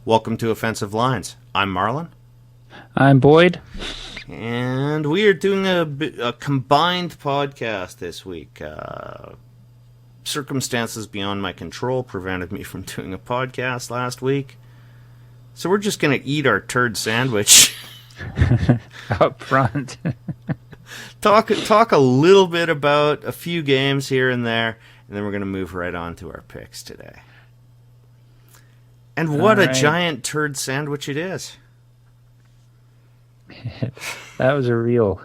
Welcome to Offensive Lines. I'm Marlon. I'm Boyd. And we are doing a combined podcast this week. Circumstances beyond my control prevented me from doing a podcast last week. So we're just going to eat our turd sandwich. Up front. Talk a little bit about a few games here and there, and then we're going to move right on to our picks today. And what a giant turd sandwich it is. That was a real...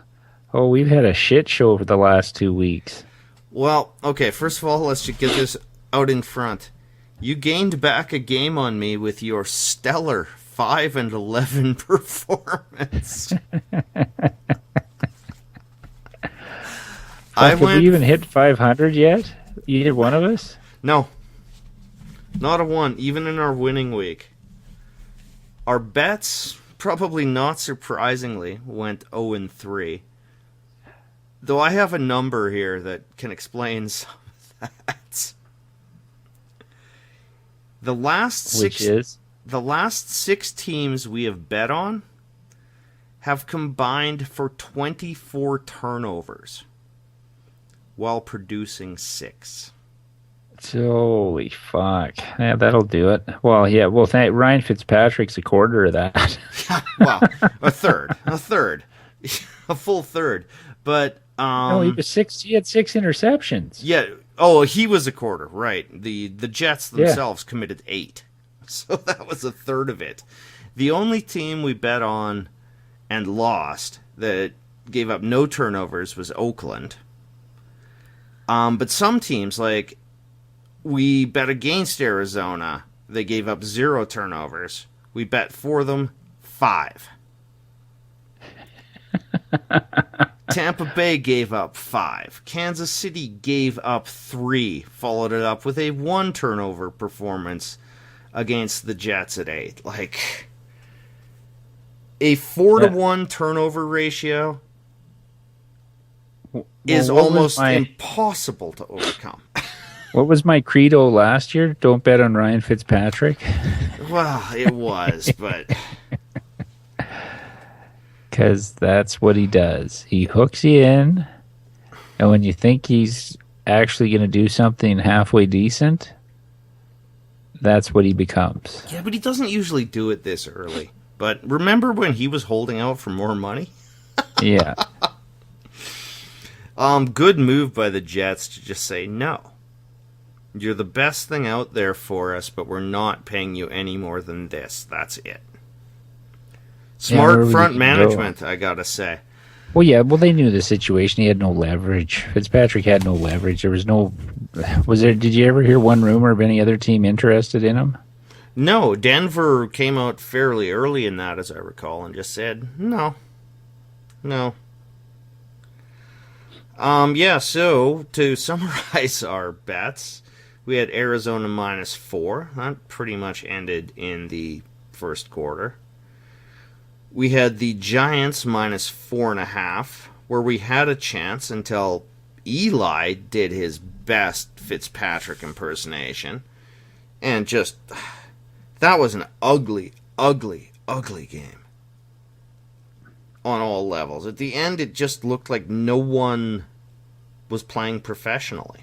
Oh, we've had a shit show over the last 2 weeks. Well, okay, first of all, let's just get this out in front. You gained back a game on me with your stellar 5-11 performance. Have we even hit 500 yet? Either one of us? No. Not a one, even in our winning week. Our bets, probably not surprisingly, went 0-3. Though I have a number here that can explain some of that. The last six teams we have bet on have combined for 24 turnovers while producing 6. Holy fuck. Yeah, that'll do it. Well, yeah, Ryan Fitzpatrick's a quarter of that. Well, a third, a full third. But no, he had 6 interceptions. Yeah. Oh, he was a quarter, right? The Jets themselves committed 8, so that was a third of it. The only team we bet on and lost that gave up no turnovers was Oakland. But some teams, like we bet against Arizona, they gave up 0 turnovers. We bet for them 5. Tampa Bay gave up 5. Kansas City gave up 3, followed it up with a 1 turnover performance against the Jets at 8. Like, a 4-to-1 turnover ratio is almost impossible to overcome. What was my credo last year? Don't bet on Ryan Fitzpatrick? Well, it was, but... Because that's what he does. He hooks you in, and when you think he's actually going to do something halfway decent, that's what he becomes. Yeah, but he doesn't usually do it this early. But remember when he was holding out for more money? Yeah. Good move by the Jets to just say, no. You're the best thing out there for us, but we're not paying you any more than this. That's it. Smart front management, I gotta say. Well, yeah, they knew the situation. He had no leverage. Fitzpatrick had no leverage. There was no... Did you ever hear one rumor of any other team interested in him? No, Denver came out fairly early in that, as I recall, and just said, no. So, to summarize our bets, we had Arizona -4. That pretty much ended in the first quarter. We had the Giants -4.5, where we had a chance until Eli did his best Fitzpatrick impersonation. And just, that was an ugly, ugly, ugly game. On all levels. At the end, it just looked like no one was playing professionally.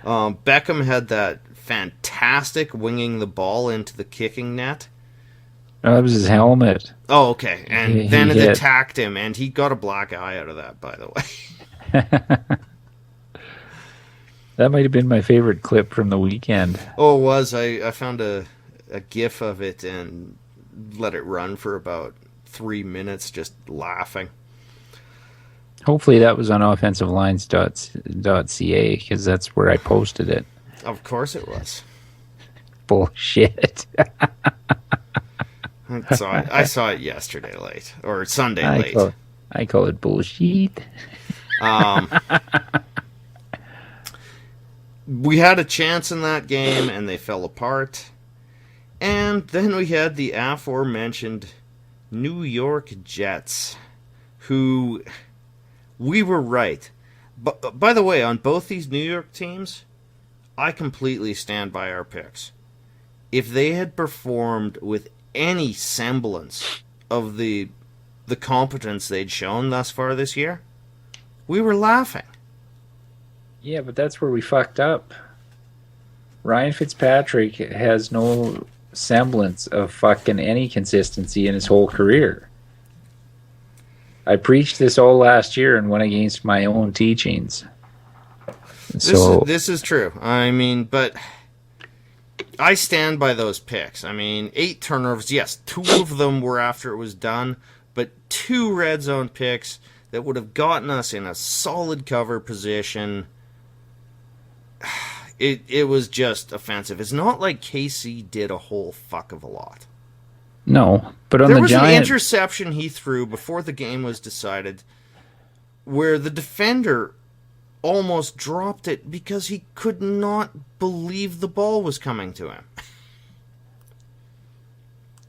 Beckham had that fantastic winging the ball into the kicking net. Oh, that was his helmet. Oh, okay. And then it attacked him, and he got a black eye out of that, by the way. That might have been my favorite clip from the weekend. Oh, it was. I found a GIF of it and let it run for about 3 minutes just laughing. Hopefully that was on offensivelines.ca because that's where I posted it. Of course it was. Bullshit. I saw it yesterday late, or Sunday late. I call it bullshit. We had a chance in that game, and they fell apart. And then we had the aforementioned New York Jets, who we were right. But by the way, on both these New York teams, I completely stand by our picks. If they had performed with any semblance of the competence they'd shown thus far this year, we were laughing. Yeah, but that's where we fucked up. Ryan Fitzpatrick has no semblance of fucking any consistency in his whole career. I preached this all last year and went against my own teachings. This is true. I mean, but I stand by those picks. I mean, 8 turnovers. Yes, 2 of them were after it was done, but 2 red zone picks that would have gotten us in a solid cover position. It was just offensive. It's not like KC did a whole fuck of a lot. No, but on there the was Giants, an interception he threw before the game was decided where the defender almost dropped it because he could not believe the ball was coming to him.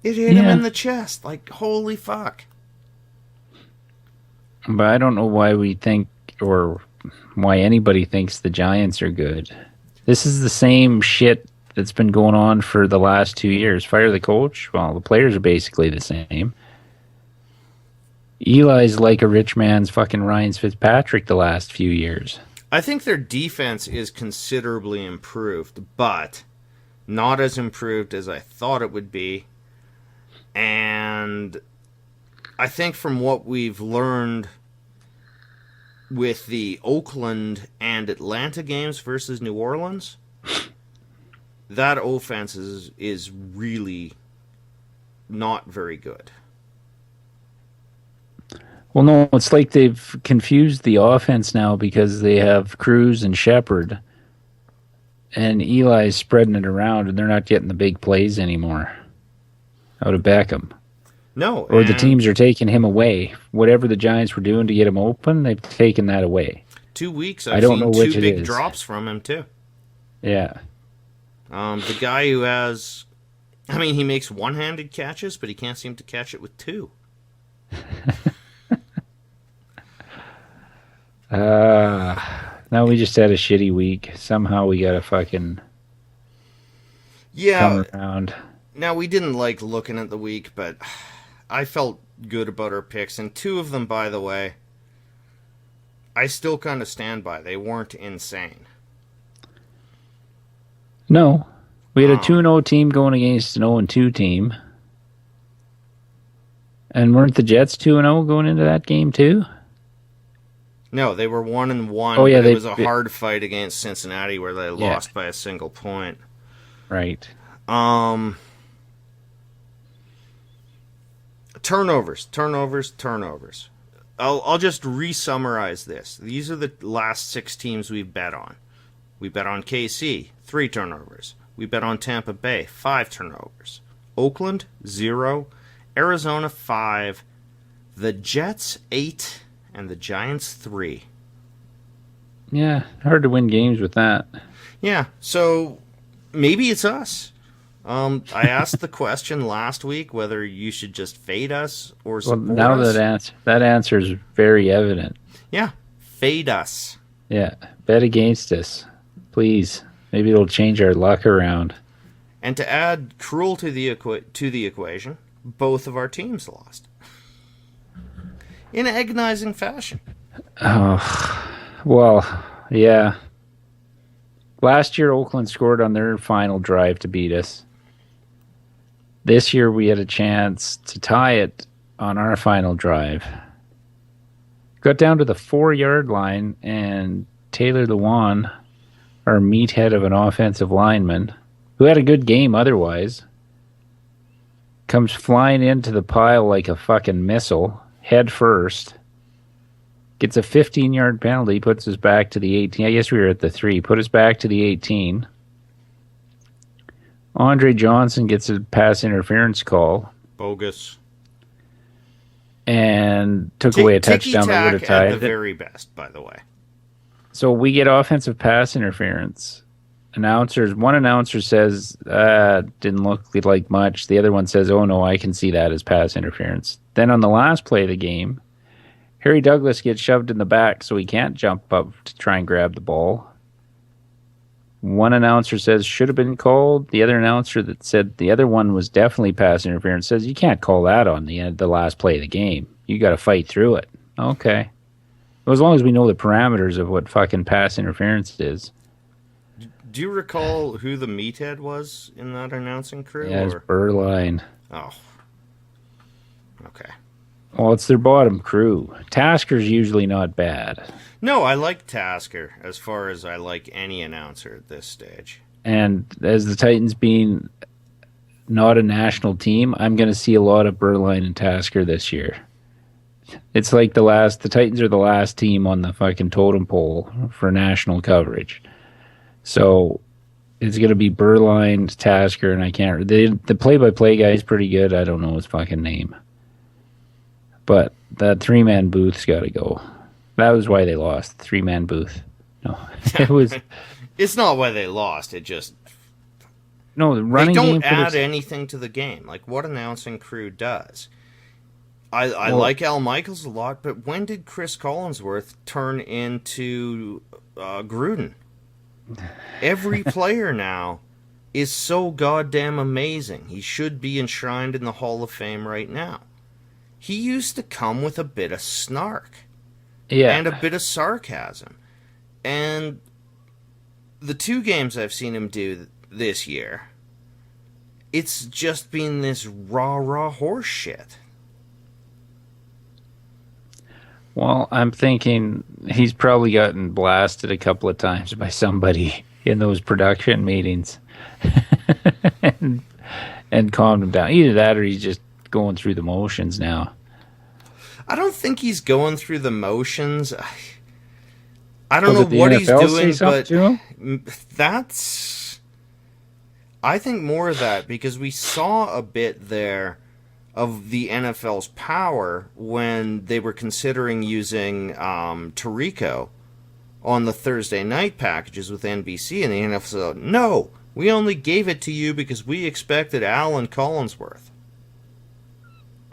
It hit him in the chest. Like, holy fuck. But I don't know why we think, or why anybody thinks the Giants are good. This is the same shit that's been going on for the last 2 years. Fire the coach? Well, the players are basically the same. Eli's like a rich man's fucking Ryan Fitzpatrick the last few years. I think their defense is considerably improved, but not as improved as I thought it would be. And I think from what we've learned with the Oakland and Atlanta games versus New Orleans, that offense is really not very good. Well, no, it's like they've confused the offense now because they have Cruz and Shepard, and Eli's spreading it around, and they're not getting the big plays anymore out of Beckham. No. Or the teams are taking him away. Whatever the Giants were doing to get him open, they've taken that away. 2 weeks, I don't know seen which 2 it big is. drops from him, too. Yeah. The guy who has... I mean, he makes one-handed catches, but he can't seem to catch it with 2. Now we just had a shitty week. Somehow we got to fucking come around. Now, we didn't like looking at the week, but I felt good about our picks. And 2 of them, by the way, I still kind of stand by. They weren't insane. No. We had a 2-0 team going against an 0-2 team. And weren't the Jets 2-0 going into that game too? No, they were 1-1. Oh, yeah, it was a hard fight against Cincinnati where they lost by a single point. Right. Turnovers. I'll just re-summarize this. These are the last 6 teams we've bet on. We bet on KC, 3 turnovers. We bet on Tampa Bay, 5 turnovers. Oakland, 0. Arizona, 5. The Jets, 8. And the Giants, 3. Yeah, hard to win games with that. Yeah, so maybe it's us. I asked the question last week whether you should just fade us or support us. Now that answer is very evident. Yeah, fade us. Yeah, bet against us, please. Maybe it'll change our luck around. And to add cruel to the equation, both of our teams lost. In agonizing fashion. Oh, well, yeah. Last year, Oakland scored on their final drive to beat us. This year, we had a chance to tie it on our final drive. Got down to the 4-yard line, and Taylor Lewan, our meathead of an offensive lineman, who had a good game otherwise, comes flying into the pile like a fucking missile, head first, gets a 15-yard penalty, puts us back to the 18. I guess we were at the 3. Put us back to the 18. Andre Johnson gets a pass interference call. Bogus. And took away a touchdown that would have tied it. At the very best, by the way. So we get offensive pass interference. One announcer says, didn't look like much. The other one says, oh no, I can see that as pass interference. Then on the last play of the game, Harry Douglas gets shoved in the back so he can't jump up to try and grab the ball. One announcer says should have been called. The other announcer that said the other one was definitely pass interference says you can't call that on the last play of the game. You got to fight through it. Okay. Well, as long as we know the parameters of what fucking pass interference is. Do you recall who the meathead was in that announcing crew? Yeah, it's Berline. Oh. Okay. Well, it's their bottom crew. Tasker's usually not bad. No, I like Tasker as far as I like any announcer at this stage. And as the Titans being not a national team, I'm going to see a lot of Berline and Tasker this year. It's like the Titans are the last team on the fucking totem pole for national coverage. So it's going to be Berline, Tasker, and I can't... The play-by-play guy is pretty good. I don't know his fucking name. But that three-man booth's got to go. That was why they lost. The three-man booth. No, it was... It's not why they lost. It just... No, the running game... They don't add anything to the game. Like what announcing crew does. I like Al Michaels a lot, but when did Chris Collinsworth turn into Gruden? Every player now is so goddamn amazing. He should be enshrined in the Hall of Fame right now. He used to come with a bit of snark. Yeah. And a bit of sarcasm. And the 2 games I've seen him do this year, it's just been this raw horse shit. Well, I'm thinking he's probably gotten blasted a couple of times by somebody in those production meetings and calmed him down. Either that or he's just going through the motions now. I don't think he's going through the motions. I don't know what he's doing, but that's... I think more of that, because we saw a bit there of the NFL's power when they were considering using Tirico on the Thursday night packages with NBC, and the NFL said, no, we only gave it to you because we expected Alan Collinsworth.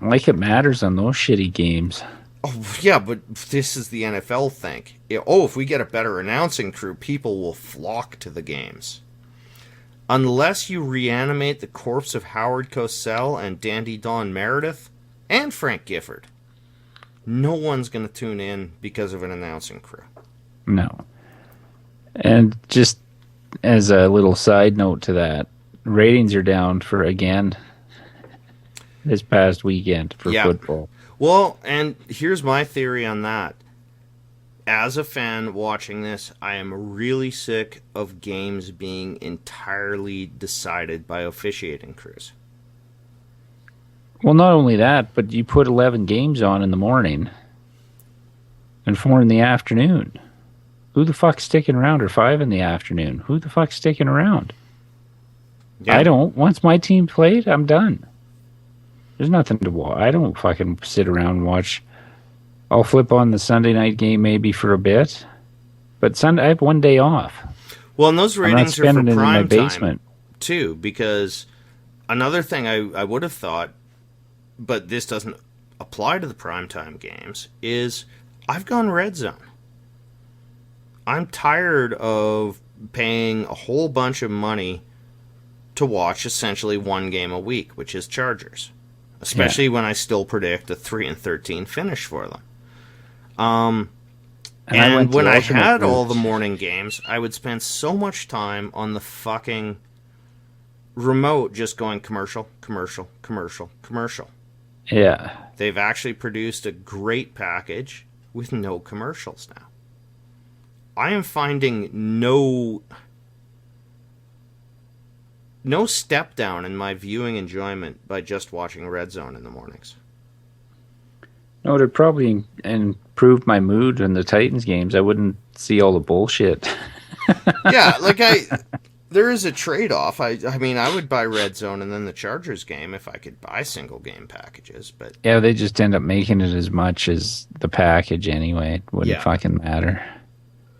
Like it matters on those shitty games. Oh, yeah, but this is the NFL thing. If we get a better announcing crew, people will flock to the games. Unless you reanimate the corpse of Howard Cosell and Dandy Don Meredith and Frank Gifford, no one's going to tune in because of an announcing crew. No. And just as a little side note to that, ratings are down for, again, this past weekend for football. Well, and here's my theory on that. As a fan watching this, I am really sick of games being entirely decided by officiating crews. Well, not only that, but you put 11 games on in the morning and 4 in the afternoon. Who the fuck's sticking around? Or 5 in the afternoon? Who the fuck's sticking around? Yeah. I don't. Once my team played, I'm done. There's nothing to watch. I don't fucking sit around and watch. I'll flip on the Sunday night game maybe for a bit, but Sunday I have one day off. Well, and those ratings are for prime time too, because another thing I would have thought, but this doesn't apply to the primetime games, is I've gone red zone. I'm tired of paying a whole bunch of money to watch essentially one game a week, which is Chargers. Especially when I still predict a 3-13 finish for them. And when I had all the morning games, I would spend so much time on the fucking remote just going commercial, commercial, commercial, commercial. Yeah. They've actually produced a great package with no commercials now. I am finding no step down in my viewing enjoyment by just watching Red Zone in the mornings. No, it'd probably improve my mood in the Titans games. I wouldn't see all the bullshit. Yeah, there is a trade-off. I mean, I would buy Red Zone and then the Chargers game if I could buy single game packages, but yeah, they just end up making it as much as the package anyway. It wouldn't fucking matter.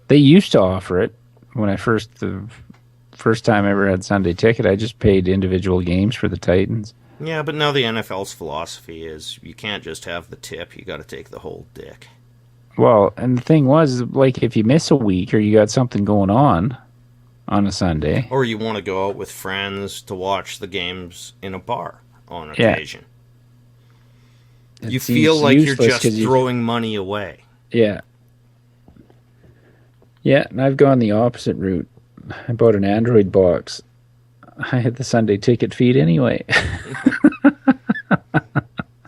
They used to offer it when the first time I ever had Sunday Ticket. I just paid individual games for the Titans. Yeah, but now the NFL's philosophy is you can't just have the tip, you got to take the whole dick. Well, and the thing was, like, if you miss a week or you got something going on, on a Sunday. Or you want to go out with friends to watch the games in a bar on occasion. You feel like you're just throwing money away. Yeah. Yeah, and I've gone the opposite route. I bought an Android box. I had the Sunday ticket feed anyway.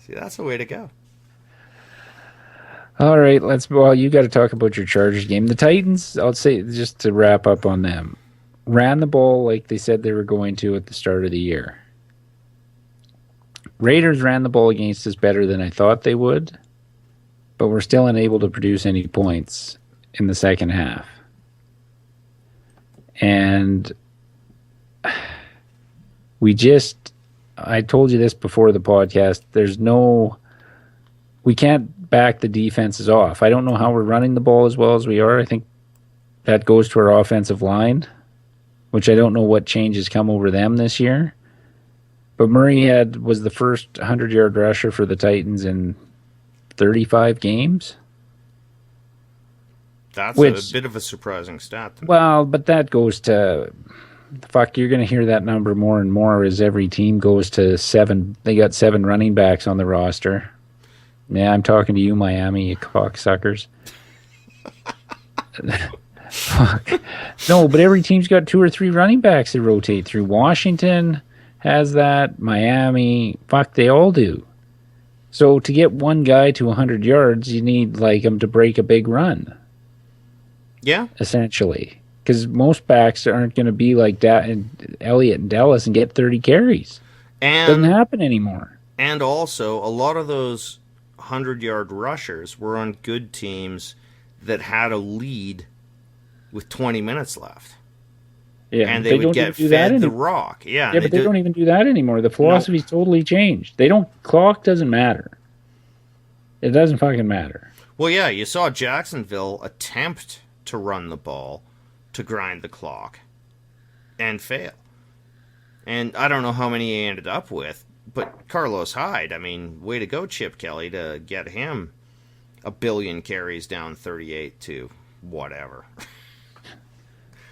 See, that's the way to go. All right, well, you got to talk about your Chargers game. The Titans, I'll say, just to wrap up on them, ran the ball like they said they were going to at the start of the year. Raiders ran the ball against us better than I thought they would, but we're still unable to produce any points in the second half. And I told you this before the podcast, we can't back the defenses off. I don't know how we're running the ball as well as we are. I think that goes to our offensive line, which I don't know what changes come over them this year. But Murray was the first 100-yard rusher for the Titans in 35 games. That's a bit of a surprising stat. Well, but that goes to... you're going to hear that number more and more as every team goes to 7. They got 7 running backs on the roster. Yeah, I'm talking to you, Miami, you cocksuckers. Fuck. No, but every team's got 2 or 3 running backs that rotate through. Washington has that. Miami, they all do. So to get one guy to 100 yards, you need him to break a big run. Yeah. Essentially. Because most backs aren't going to be like Elliott and Dallas and get 30 carries. It doesn't happen anymore. And also, a lot of those 100-yard rushers were on good teams that had a lead with 20 minutes left. Yeah, and they would get fed the rock. Yeah, but they don't even do that anymore. The philosophy's totally changed. Clock doesn't matter. It doesn't fucking matter. Well, yeah, you saw Jacksonville attempt to run the ball to grind the clock and fail. And I don't know how many he ended up with, but Carlos Hyde, way to go, Chip Kelly, to get him a billion carries down 38 to whatever.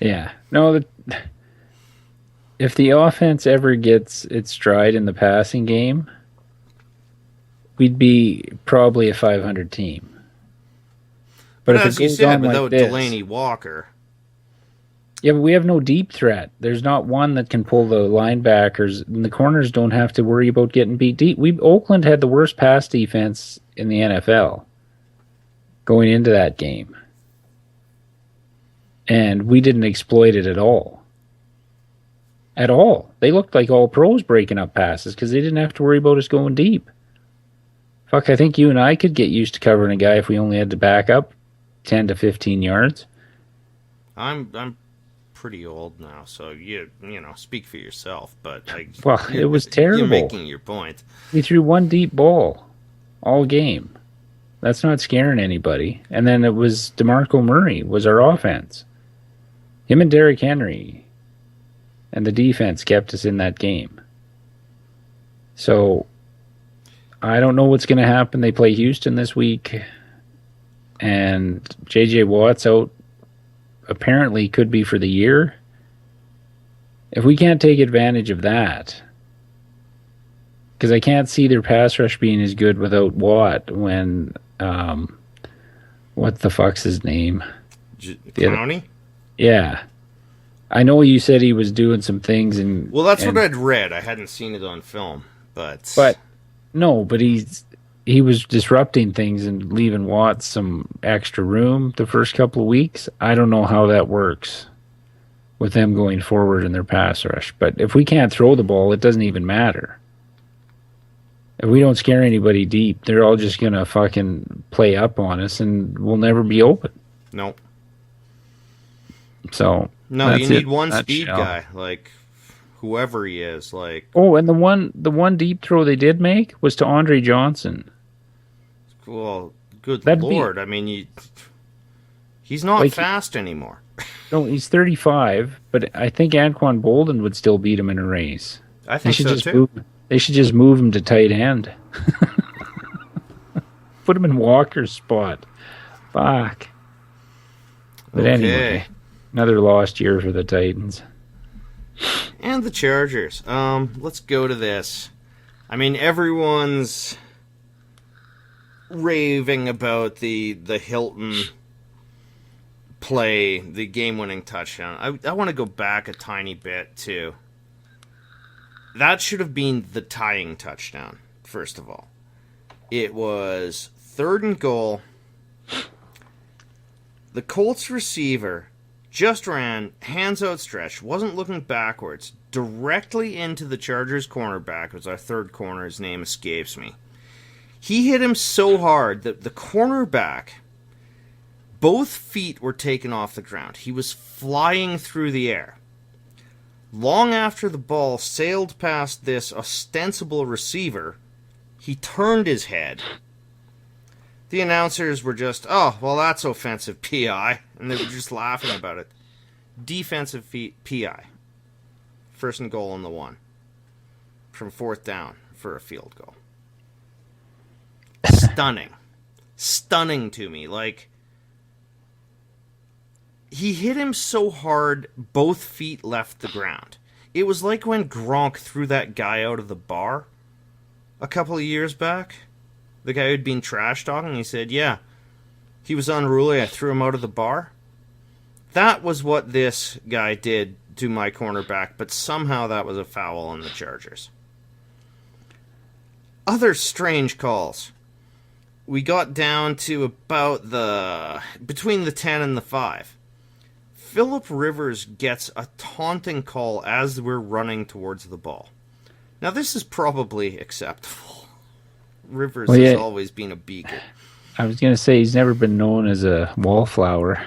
Yeah. No, if the offense ever gets its stride in the passing game, we'd be probably a 500 team. But as you said, without Delaney Walker... Yeah, but we have no deep threat. There's not one that can pull the linebackers, and the corners don't have to worry about getting beat deep. Oakland had the worst pass defense in the NFL going into that game. And we didn't exploit it at all. At all. They looked like all pros breaking up passes because they didn't have to worry about us going deep. I think you and I could get used to covering a guy if we only had to back up 10 to 15 yards. I'm pretty old now, so you speak for yourself. But it was terrible. You're making your point. We threw one deep ball all game. That's not scaring anybody. And then it was DeMarco Murray was our offense. Him and Derrick Henry and the defense kept us in that game. So I don't know what's going to happen. They play Houston this week, and J.J. Watt's out. Apparently could be for the year. If we can't take advantage of that, because I can't see their pass rush being as good without Watt when, what the fuck's his name? Clowney? Yeah. I know you said he was doing some things. Well, that's what I'd read. I hadn't seen it on film. But he was disrupting things and leaving Watts some extra room the first couple of weeks. I don't know how that works with them going forward in their pass rush. But if we can't throw the ball, it doesn't even matter. If we don't scare anybody deep, they're all just going to fucking play up on us and we'll never be open. No. So... No, you need one speed guy, whoever he is, Oh, and the one deep throw they did make was to Andre Johnson. Well, good Lord. He's not fast anymore. No, he's 35, but I think Anquan Bolden would still beat him in a race. I think so, too. They should just move him to tight end. Put him in Walker's spot. Fuck. But anyway... Another lost year for the Titans. And the Chargers. Let's go to this. I mean, everyone's raving about the Hilton play, the game-winning touchdown. I want to go back a tiny bit, too. That should have been the tying touchdown, first of all. It was 3rd and goal. The Colts receiver just ran, hands outstretched, wasn't looking backwards, directly into the Chargers cornerback. It was our third corner. His name escapes me. He hit him so hard that the cornerback, both feet were taken off the ground. He was flying through the air. Long after the ball sailed past this ostensible receiver, he turned his head. The announcers were just, oh, well, that's offensive PI, and they were just laughing about it. Defensive PI. 1st and goal on the 1. From 4th down for a field goal. Stunning. Stunning to me. Like, he hit him so hard, both feet left the ground. It was like when Gronk threw that guy out of the bar a couple of years back. The guy who'd been trash talking, he said, yeah, he was unruly, I threw him out of the bar. That was what this guy did to my cornerback, but somehow that was a foul on the Chargers. Other strange calls. We got down to about between the 10 and the 5. Phillip Rivers gets a taunting call as we're running towards the ball. Now, this is probably acceptable. Rivers has always been a beaker. I was going to say he's never been known as a wallflower.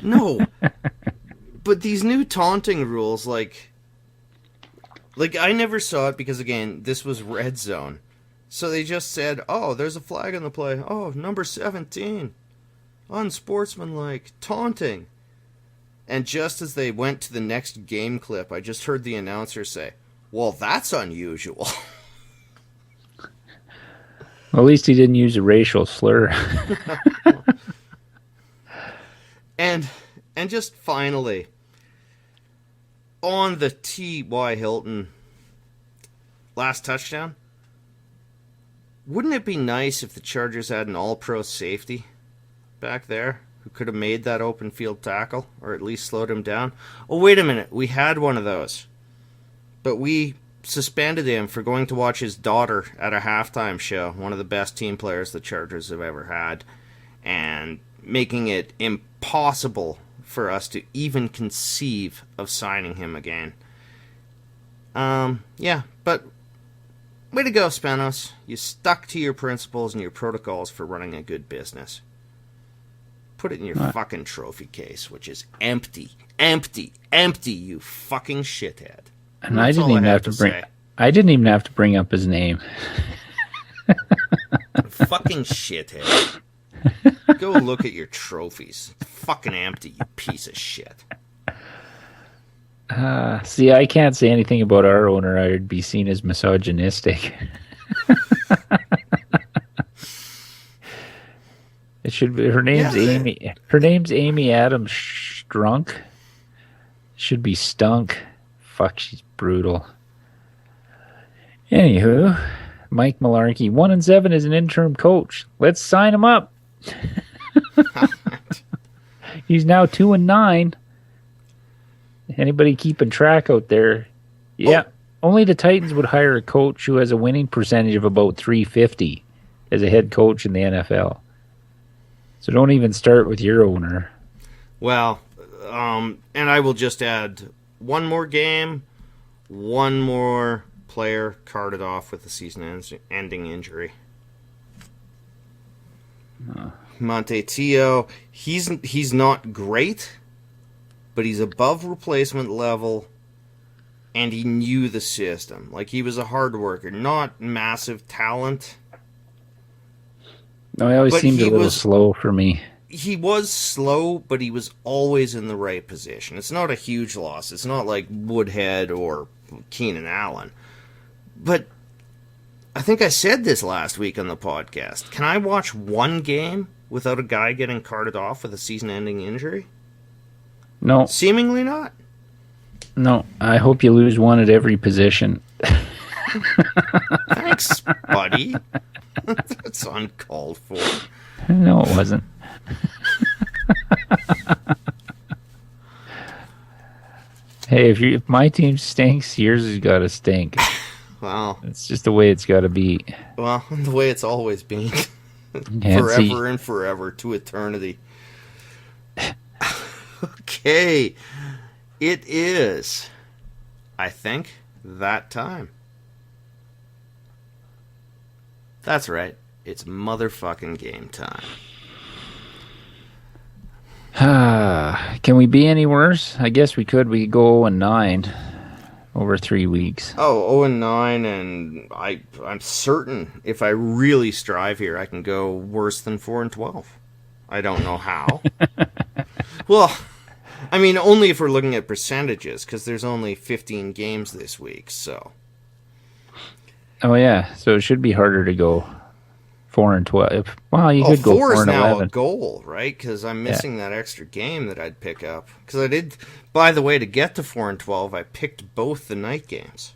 No. But these new taunting rules, like I never saw it because, again, this was red zone. So they just said, oh, there's a flag on the play. Oh, number 17. Unsportsmanlike. Taunting. And just as they went to the next game clip, I just heard the announcer say, well, that's unusual. Well, at least he didn't use a racial slur. And just finally, on the T.Y. Hilton last touchdown, wouldn't it be nice if the Chargers had an all-pro safety back there who could have made that open field tackle or at least slowed him down? Oh, wait a minute. We had one of those. But we suspended him for going to watch his daughter at a halftime show, one of the best team players the Chargers have ever had, and making it impossible for us to even conceive of signing him again. Yeah, but way to go, Spanos. You stuck to your principles and your protocols for running a good business. Put it in your fucking trophy case, which is empty, empty, empty, you fucking shithead. And I didn't even have to bring up his name. Fucking shithead. Go look at your trophies. Fucking empty, you piece of shit. See, I can't say anything about our owner. I'd be seen as misogynistic. It should be her name's Amy. Her name's Amy Adams Strunk. Should be Stunk. Fuck, she's brutal. Anywho, Mike Malarkey, 1-7 as an interim coach. Let's sign him up. He's now 2-9. Anybody keeping track out there? Yeah, only the Titans would hire a coach who has a winning percentage of about .350 as a head coach in the NFL. So don't even start with your owner. Well, and I will just add one more game, one more player carted off with a season-ending injury. Monte Teo, he's not great, but he's above replacement level, and he knew the system. Like, he was a hard worker, not massive talent. No, he always seemed a little slow for me. He was slow, but he was always in the right position. It's not a huge loss. It's not like Woodhead or Keenan Allen. But I think I said this last week on the podcast. Can I watch one game without a guy getting carted off with a season-ending injury? No, Seemingly not. no. I hope you lose one at every position. Thanks, buddy. That's uncalled for. No, it wasn't. Hey, if my team stinks, yours has got to stink. Well, It's just the way it's got to be. the way it's always been. Can't see. Forever and forever to eternity. Okay. It is, I think, that time. That's right. It's motherfucking game time. Can we be any worse? I guess we could. We could go 0-9 over 3 weeks. Oh, 0-9, and I'm certain if I really strive here, I can go worse than 4-12. I don't know how. Well, I memean, only if we're looking at percentages, because there's only 15 games this week, so. Oh yeah, so it should be harder to go 4-12. Well, you could go 4 is now a 4-11. goal, right? Because I'm missing that extra game that I'd pick up. Because I did, by the way, to get to 4-12, I picked both the night games.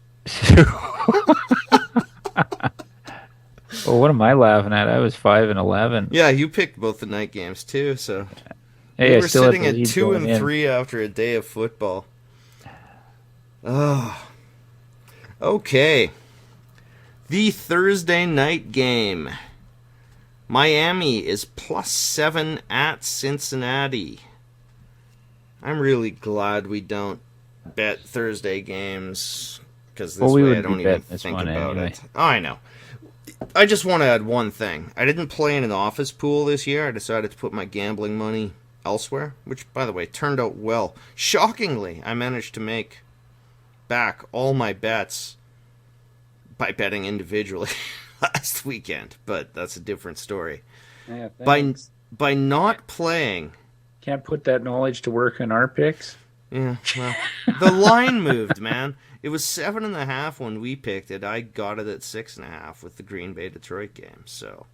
Well, what am I laughing at? I was 5-11. Yeah, you picked both the night games too, so. Hey, We I were still had sitting the at lead 2 going and in. 3 after a day of football. Oh. Okay. The Thursday night game. Miami is +7 at Cincinnati. I'm really glad we don't bet Thursday games, because this Well, we way I wouldn't don't be even betting this think one about anyway. it. Oh, I know. I just want to add one thing. I didn't play in an office pool this year. I decided to put my gambling money elsewhere, which, by the way, turned out well. Shockingly, I managed to make back all my bets by betting individually last weekend, but that's a different story. Yeah, By not playing, Can't put that knowledge to work in our picks. yeah, well, the line moved, man. It was 7.5 when we picked it. I got it at 6.5 with the Green Bay Detroit game. So,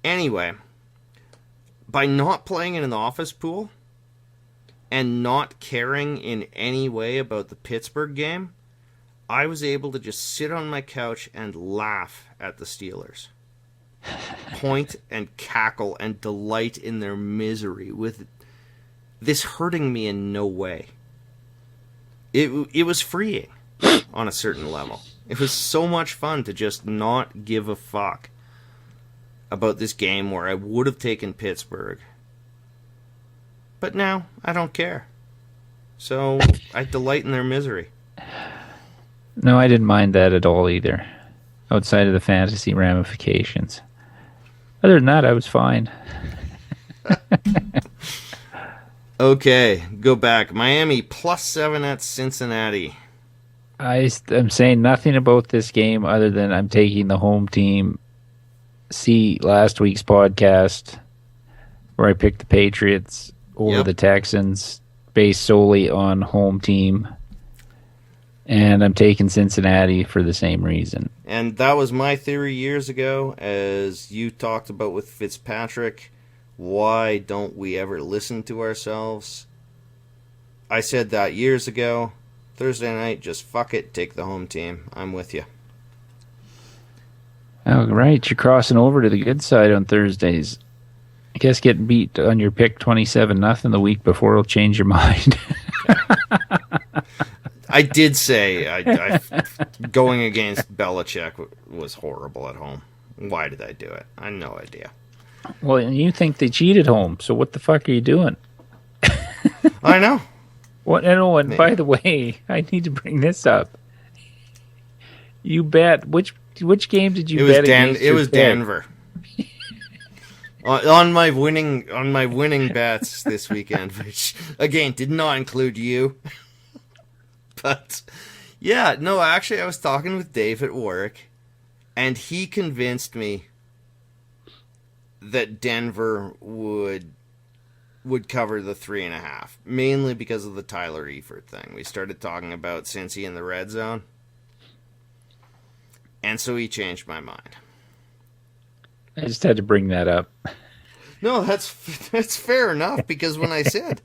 anyway, by not playing in an office pool and not caring in any way about the Pittsburgh game, I was able to just sit on my couch and laugh at the Steelers. Point and cackle and delight in their misery, with this hurting me in no way. It was freeing on a certain level. It was so much fun to just not give a fuck about this game where I would have taken Pittsburgh. But now I don't care. So I delight in their misery. No, I didn't mind that at all either, outside of the fantasy ramifications. Other than that, I was fine. Okay, go back. Miami +7 at Cincinnati. I'm saying nothing about this game other than I'm taking the home team. See last week's podcast where I picked the Patriots over the Texans based solely on home team. And I'm taking Cincinnati for the same reason. And that was my theory years ago, as you talked about with Fitzpatrick. Why don't we ever listen to ourselves? I said that years ago. Thursday night, just fuck it, take the home team. I'm with you. Oh, right. You're crossing over to the good side on Thursdays. I guess getting beat on your pick 27-0 the week before will change your mind. I did say going against Belichick was horrible at home. Why did I do it? I have no idea. Well, and you think they cheated home, so what the fuck are you doing? I know. What? And by the way, I need to bring this up. You bet. Which game did you bet against? It was Denver. on my winning bets this weekend, which again did not include you. But yeah, no, actually I was talking with Dave at work, and he convinced me that Denver would cover the 3.5, mainly because of the Tyler Eifert thing. We started talking about Cincy in the red zone, and so he changed my mind. I just had to bring that up. No, that's fair enough, because when I said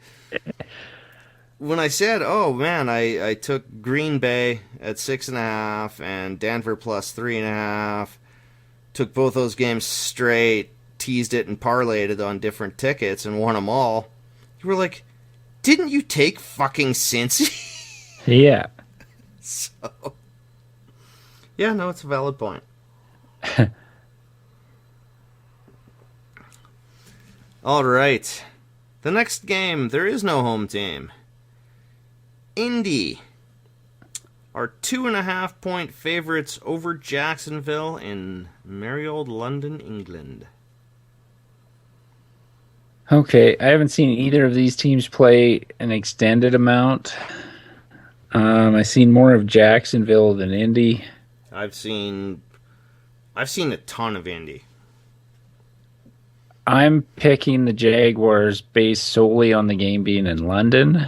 when I said, oh man, I took Green Bay at 6.5 and Denver plus 3.5, took both those games straight, teased it and parlayed it on different tickets and won them all. You were like, didn't you take fucking Cincy? Yeah. So, yeah, no, it's a valid point. All right. The next game, there is no home team. Indy are 2.5-point favorites over Jacksonville in merry old London, England. Okay, I haven't seen either of these teams play an extended amount. I've seen more of Jacksonville than Indy. I've seen a ton of Indy. I'm picking the Jaguars based solely on the game being in London.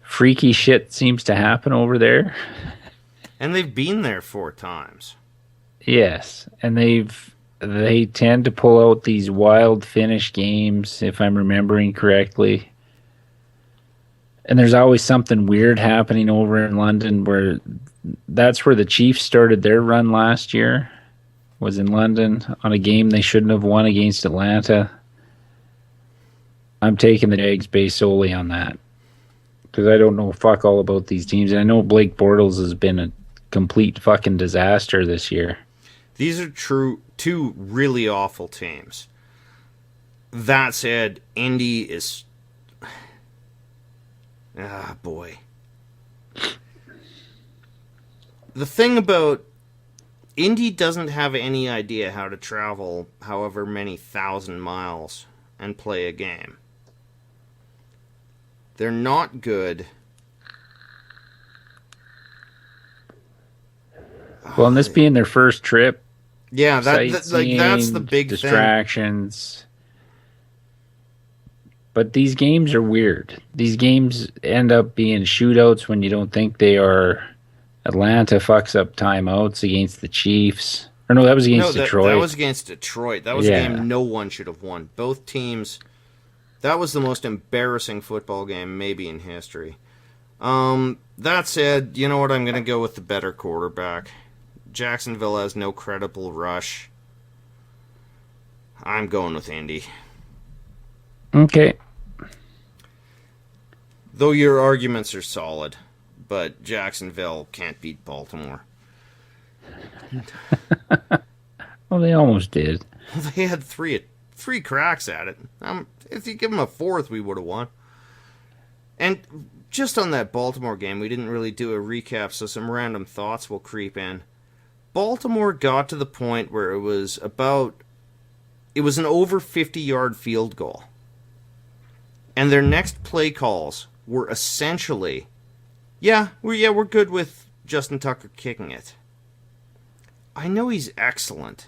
Freaky shit seems to happen over there. And they've been there 4 times. Yes, and they tend to pull out these wild finish games, if I'm remembering correctly. And there's always something weird happening over in London, where that's where the Chiefs started their run last year, was in London on a game they shouldn't have won against Atlanta. I'm taking the Jags based solely on that, because I don't know fuck all about these teams. And I know Blake Bortles has been a complete fucking disaster this year. These are two really awful teams. That said, Indy is... Ah, boy. The thing about... Indy doesn't have any idea how to travel however many 1,000 miles and play a game. They're not good. Well, and this being their first trip, yeah, that's the big distractions. But these games are weird. These games end up being shootouts when you don't think they are. Atlanta fucks up timeouts against the Chiefs. Or no, that was against Detroit. That was against Detroit. That was a game no one should have won. Both teams... That was the most embarrassing football game maybe in history. That said, you know what? I'm going to go with the better quarterback. Jacksonville has no credible rush. I'm going with Indy. Okay. Though your arguments are solid, but Jacksonville can't beat Baltimore. Well, they almost did. They had three cracks at it. If you give them a fourth, we would have won. And just on that Baltimore game, we didn't really do a recap, so some random thoughts will creep in. Baltimore got to the point where it was an over 50-yard field goal. And their next play calls were essentially, we're good with Justin Tucker kicking it. I know he's excellent,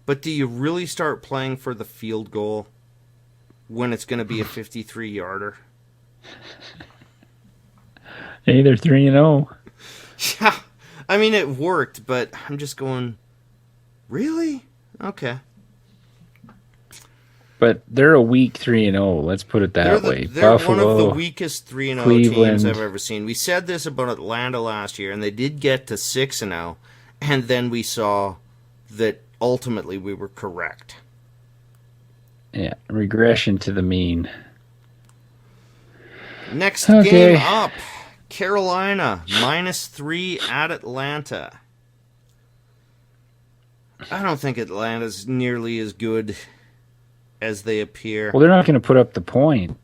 but do you really start playing for the field goal when it's going to be a 53-yarder? Hey, they're 3-0. Yeah, I mean, it worked, but I'm just going, really? Okay. But they're a weak 3-0. Let's put it that way. They're Buffalo, one of the weakest 3-0 teams I've ever seen. We said this about Atlanta last year, and they did get to 6-0, and then we saw that ultimately we were correct. Yeah, regression to the mean. Next game up, Carolina, -3 at Atlanta. I don't think Atlanta's nearly as good as they appear. Well, they're not going to put up the point.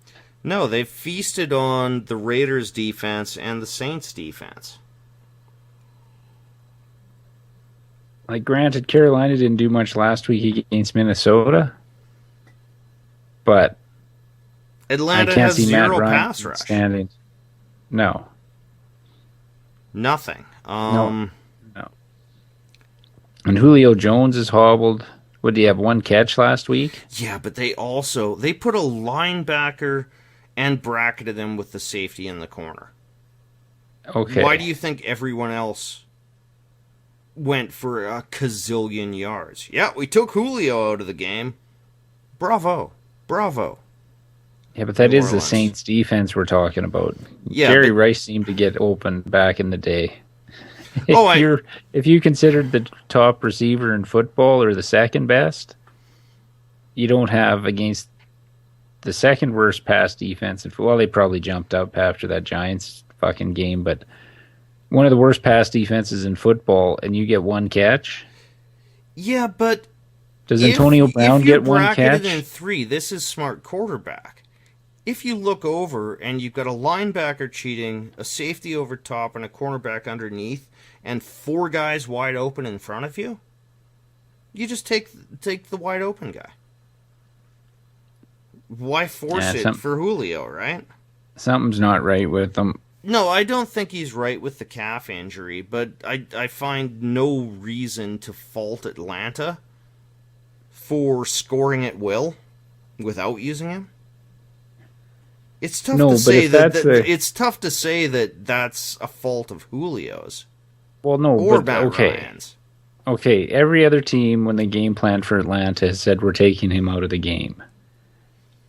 No, they've feasted on the Raiders' defense and the Saints' defense. Like, granted, Carolina didn't do much last week against Minnesota, but Atlanta I can't has see zero Matt Ryan pass rush. Standing. No. Nothing. No. And Julio Jones is hobbled. What, do you have one catch last week? Yeah, but they put a linebacker and bracketed him with the safety in the corner. Okay. Why do you think everyone else went for a gazillion yards? Yeah, we took Julio out of the game. Bravo. Yeah, but that New is the Orleans. Saints defense we're talking about. Yeah, Jerry but Rice seemed to get open back in the day. oh, If you considered the top receiver in football or the second best, you don't have against the second worst pass defense. Well, they probably jumped up after that Giants fucking game, but one of the worst pass defenses in football, and you get one catch. yeah, but Does if Antonio if Brown you're get one bracketed in catch? 3, this is smart quarterback. If you look over and you've got a linebacker cheating, a safety over top, and a cornerback underneath, and 4 guys wide open in front of you, you just take the wide open guy. Why force it for Julio, right? Something's not right with them. No, I don't think he's right with the calf injury, but I find no reason to fault Atlanta for scoring at will without using him. It's tough to say it's tough to say that that's a fault of Julio's. Well, no, or but Matt okay. Ryan's. Okay, every other team when they game planned for Atlanta has said we're taking him out of the game.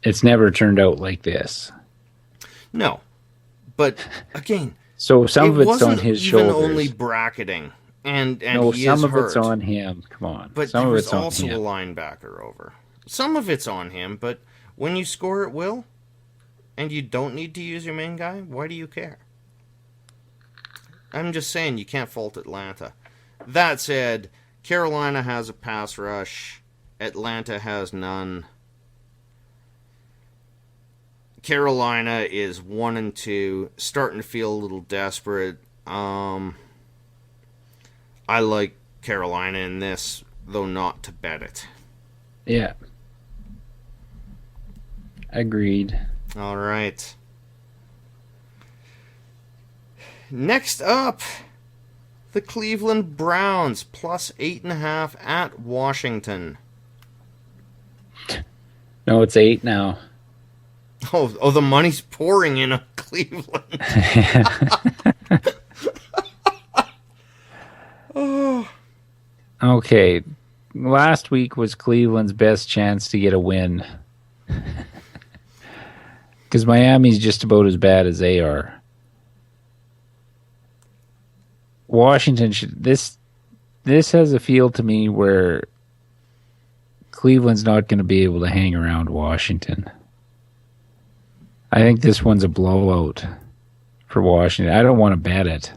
It's never turned out like this. No. But again, so some of it's on wasn't his even shoulders. only bracketing, and no, he some is of hurt. It's on him. Come on, but some there of was it's on also him. a linebacker over. Some of it's on him, but when you score at will, and you don't need to use your main guy, why do you care? I'm just saying you can't fault Atlanta. That said, Carolina has a pass rush. Atlanta has none. Carolina is 1-2, starting to feel a little desperate. I like Carolina in this, though not to bet it. Yeah. Agreed. All right. Next up, the Cleveland Browns plus 8.5 at Washington. No, it's 8 now. Oh, the money's pouring in on Cleveland. Oh. Okay. Last week was Cleveland's best chance to get a win. Because Miami's just about as bad as they are. Washington should... This has a feel to me where Cleveland's not going to be able to hang around Washington. I think this one's a blowout for Washington. I don't want to bet it,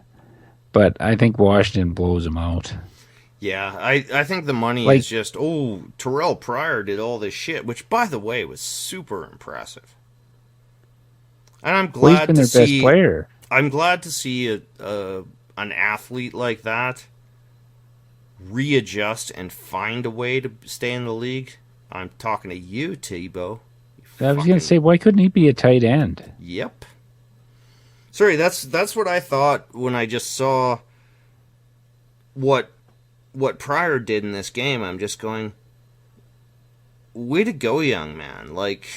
but I think Washington blows them out. Yeah, I think the money is just, Terrell Pryor did all this shit, which, by the way, was super impressive. And I'm glad to see... best player. I'm glad to see an athlete like that readjust and find a way to stay in the league. I'm talking to you, Tebow. I was going to say, why couldn't he be a tight end? Yep. Sorry, that's what I thought when I just saw what Pryor did in this game. I'm just going, way to go, young man. Like,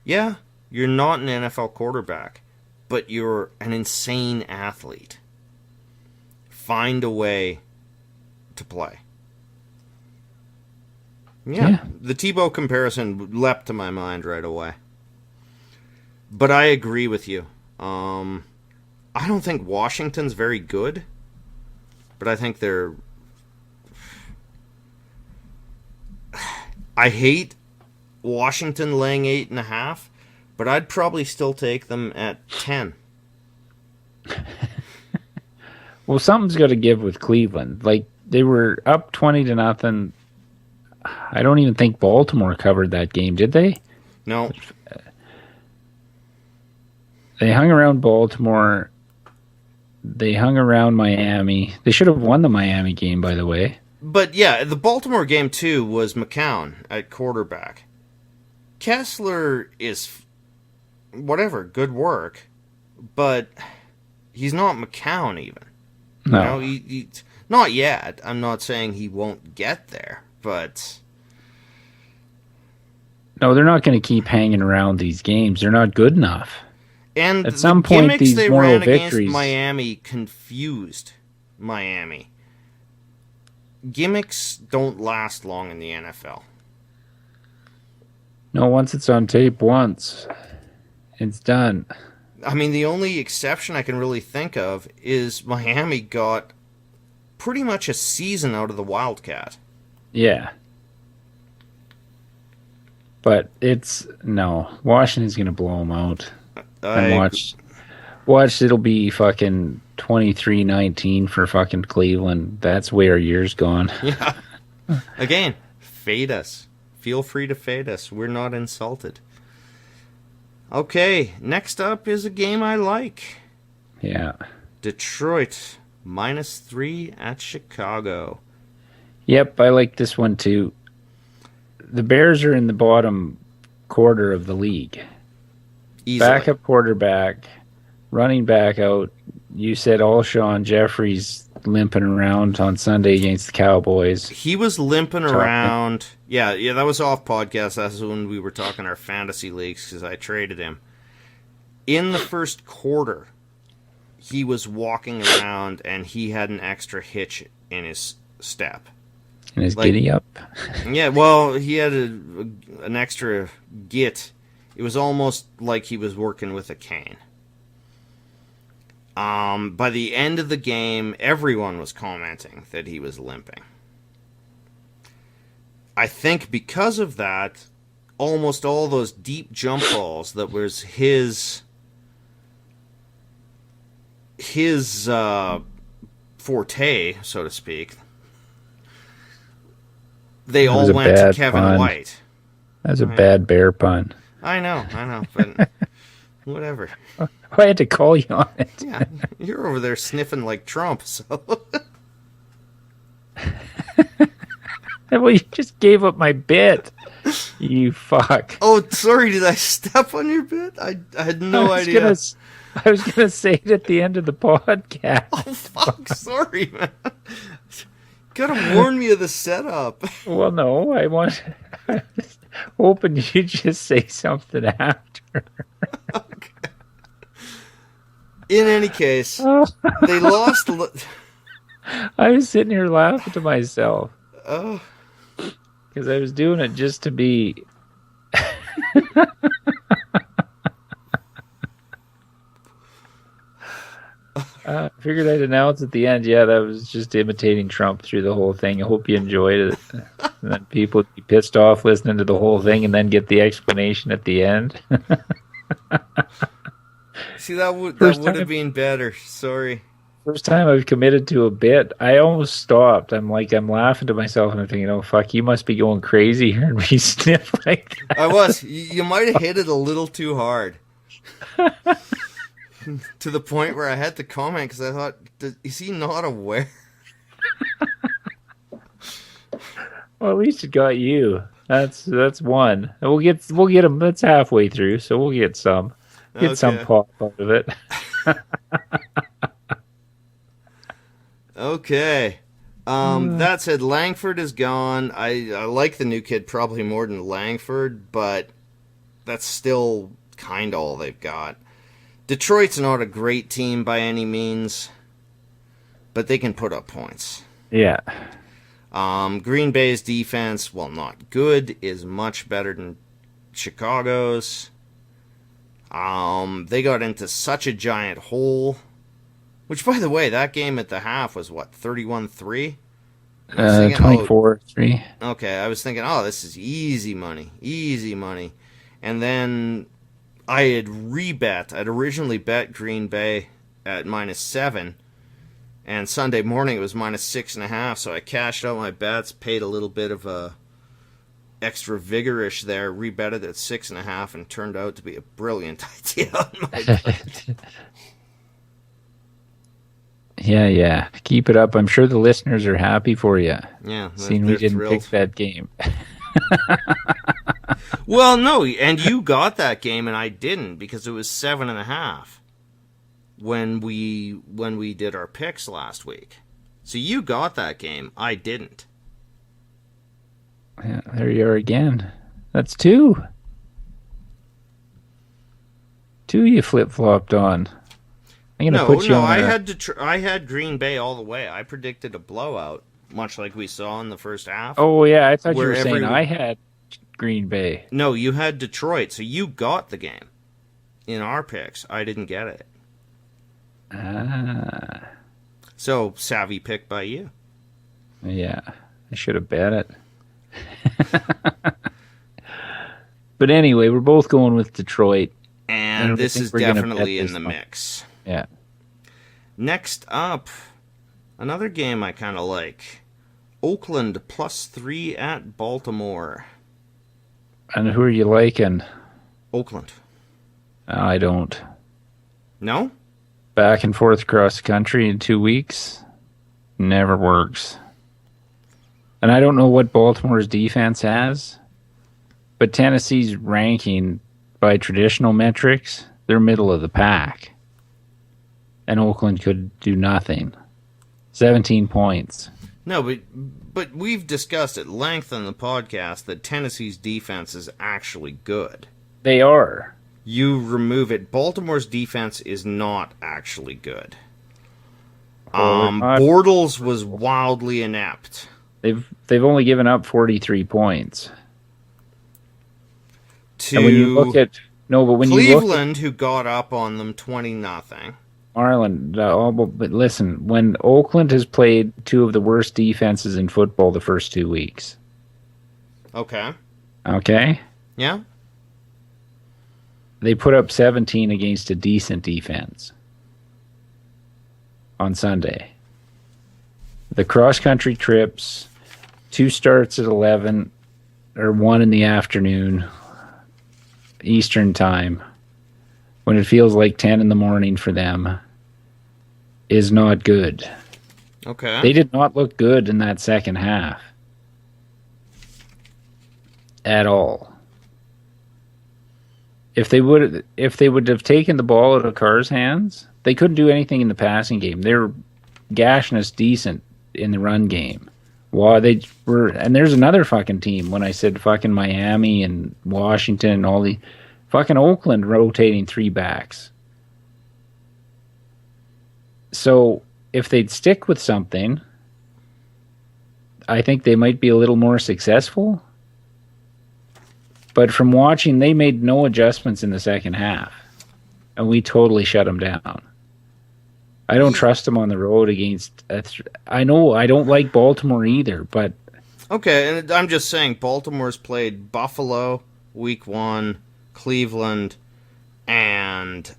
yeah, you're not an NFL quarterback, but you're an insane athlete. Find a way to play. Yeah, the Tebow comparison leapt to my mind right away. But I agree with you. I don't think Washington's very good, but I think they're... I hate Washington laying 8.5, but I'd probably still take them at 10. Well, something's got to give with Cleveland. Like, they were up 20-0. I don't even think Baltimore covered that game, did they? No. They hung around Baltimore. They hung around Miami. They should have won the Miami game, by the way. But yeah, the Baltimore game too was McCown at quarterback. Kessler is whatever, good work, but he's not McCown even. No, he not yet. I'm not saying he won't get there, but no, they're not going to keep hanging around these games. They're not good enough. And at some point, gimmicks these they moral ran victories against Miami confused Miami. Gimmicks don't last long in the NFL. No, once it's on tape once, it's done. I mean, the only exception I can really think of is Miami got pretty much a season out of the Wildcat. Yeah. But Washington's going to blow them out. And watch, it'll be fucking 23-19 for fucking Cleveland. That's where year's gone. Yeah. Again, fade us. Feel free to fade us. We're not insulted. Okay, next up is a game I like. Yeah. Detroit -3 at Chicago. Yep, I like this one too. The Bears are in the bottom quarter of the league. Easily. Backup quarterback, running back out. You said Alshon Jeffrey's limping around on Sunday against the Cowboys. He was limping around. Yeah, that was off podcast. That's when we were talking our fantasy leagues because I traded him. In the first quarter, he was walking around and he had an extra hitch in his step. In his giddy up? Yeah, well, he had an extra git. It was almost like he was working with a cane. By the end of the game, everyone was commenting that he was limping. I think because of that, almost all those deep jump balls that was his forte, so to speak, they all went to Kevin White. That was a bad bear pun. I know, but whatever. I had to call you on it. Yeah, you're over there sniffing like Trump, so... Well, you just gave up my bit. You fuck. Oh, sorry, did I step on your bit? I had no idea. I was going to say it at the end of the podcast. Oh, fuck, sorry, man. Gotta warn me of the setup. Well, no, I was hoping you'd just say something after. Okay. In any case, they lost... I was sitting here laughing to myself. Oh. Because I was doing it just to be... I figured I'd announce at the end, yeah, that was just imitating Trump through the whole thing. I hope you enjoyed it. And then people would be pissed off listening to the whole thing and then get the explanation at the end. See, that would have been better. Sorry. First time I've committed to a bit, I almost stopped. I'm laughing to myself and I'm thinking, oh, fuck, you must be going crazy hearing me sniff like that. I was. You might have hit it a little too hard. To the point where I had to comment because I thought, is he not aware? Well, at least it got you. That's one. We'll get him. That's halfway through, so we'll get some. Some pop out of it. Okay. That said, Langford is gone. I like the new kid probably more than Langford, but that's still kind of all they've got. Detroit's not a great team by any means, but they can put up points. Yeah. Green Bay's defense, while not good, is much better than Chicago's. They got into such a giant hole. Which, by the way, that game at the half was, what, 31-3? 24-3. Okay, I was thinking, this is easy money. Easy money. And then I had rebet. I'd originally bet Green Bay at -7. And Sunday morning it was -6.5, so I cashed out my bets, paid a little bit of a extra vigorish there, rebetted at 6.5, and turned out to be a brilliant idea on my bet. Yeah. Keep it up. I'm sure the listeners are happy for you. Yeah. Seeing we didn't pick that game. Well, no, and you got that game and I didn't because it was 7.5 when we did our picks last week. So you got that game. I didn't. Yeah, there you are again. That's 2. 2 you flip-flopped on. I'm gonna put you on I had Green Bay all the way. I predicted a blowout, much like we saw in the first half. Oh yeah, I thought you were saying I had Green Bay. No, you had Detroit, so you got the game. In our picks, I didn't get it. Ah. So, savvy pick by you. Yeah. I should have bet it. But anyway, we're both going with Detroit. And this is definitely in the mix. Yeah. Next up, another game I kind of like. Oakland +3 at Baltimore. And who are you liking? Oakland. I don't. No? Back and forth across the country in 2 weeks never works. And I don't know what Baltimore's defense has, but Tennessee's ranking by traditional metrics, they're middle of the pack. And Oakland could do nothing. 17 points. No, but we've discussed at length on the podcast that Tennessee's defense is actually good. They are. You remove it. Baltimore's defense is not actually good. Not. Bortles was wildly inept. They've only given up 43 points. To and when you look at Cleveland, who got up on them 20-0. Marlon, but listen, when Oakland has played two of the worst defenses in football the first 2 weeks. Okay. Yeah? They put up 17 against a decent defense on Sunday. The cross-country trips, 2 starts at 11, or 1 in the afternoon, Eastern time, when it feels like 10 in the morning for them, is not good. Okay. They did not look good in that second half. At all. If they would have taken the ball out of Carr's hands, they couldn't do anything in the passing game. They were gashing us decent in the run game. Well, they were, and there's another fucking team. When I said fucking Miami and Washington and all the fucking Oakland rotating 3 backs. So if they'd stick with something, I think they might be a little more successful. But from watching, they made no adjustments in the second half, and we totally shut them down. I don't trust them on the road against. I know I don't like Baltimore either, but okay. And I'm just saying, Baltimore's played Buffalo week 1, Cleveland, and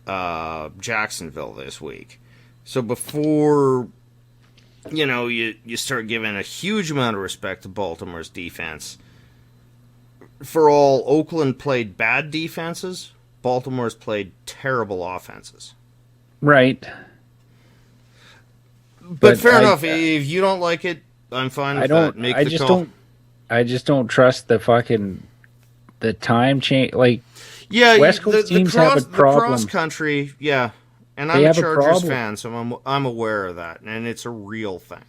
Jacksonville this week. So before you start giving a huge amount of respect to Baltimore's defense. For all Oakland played bad defenses, Baltimore's played terrible offenses. Right. But fair enough. If you don't like it, I'm fine with that. Make the call. I just don't trust the time change. Like, yeah, West Coast teams have a problem. The cross country, yeah. And I'm a Chargers fan, so I'm aware of that, and it's a real thing.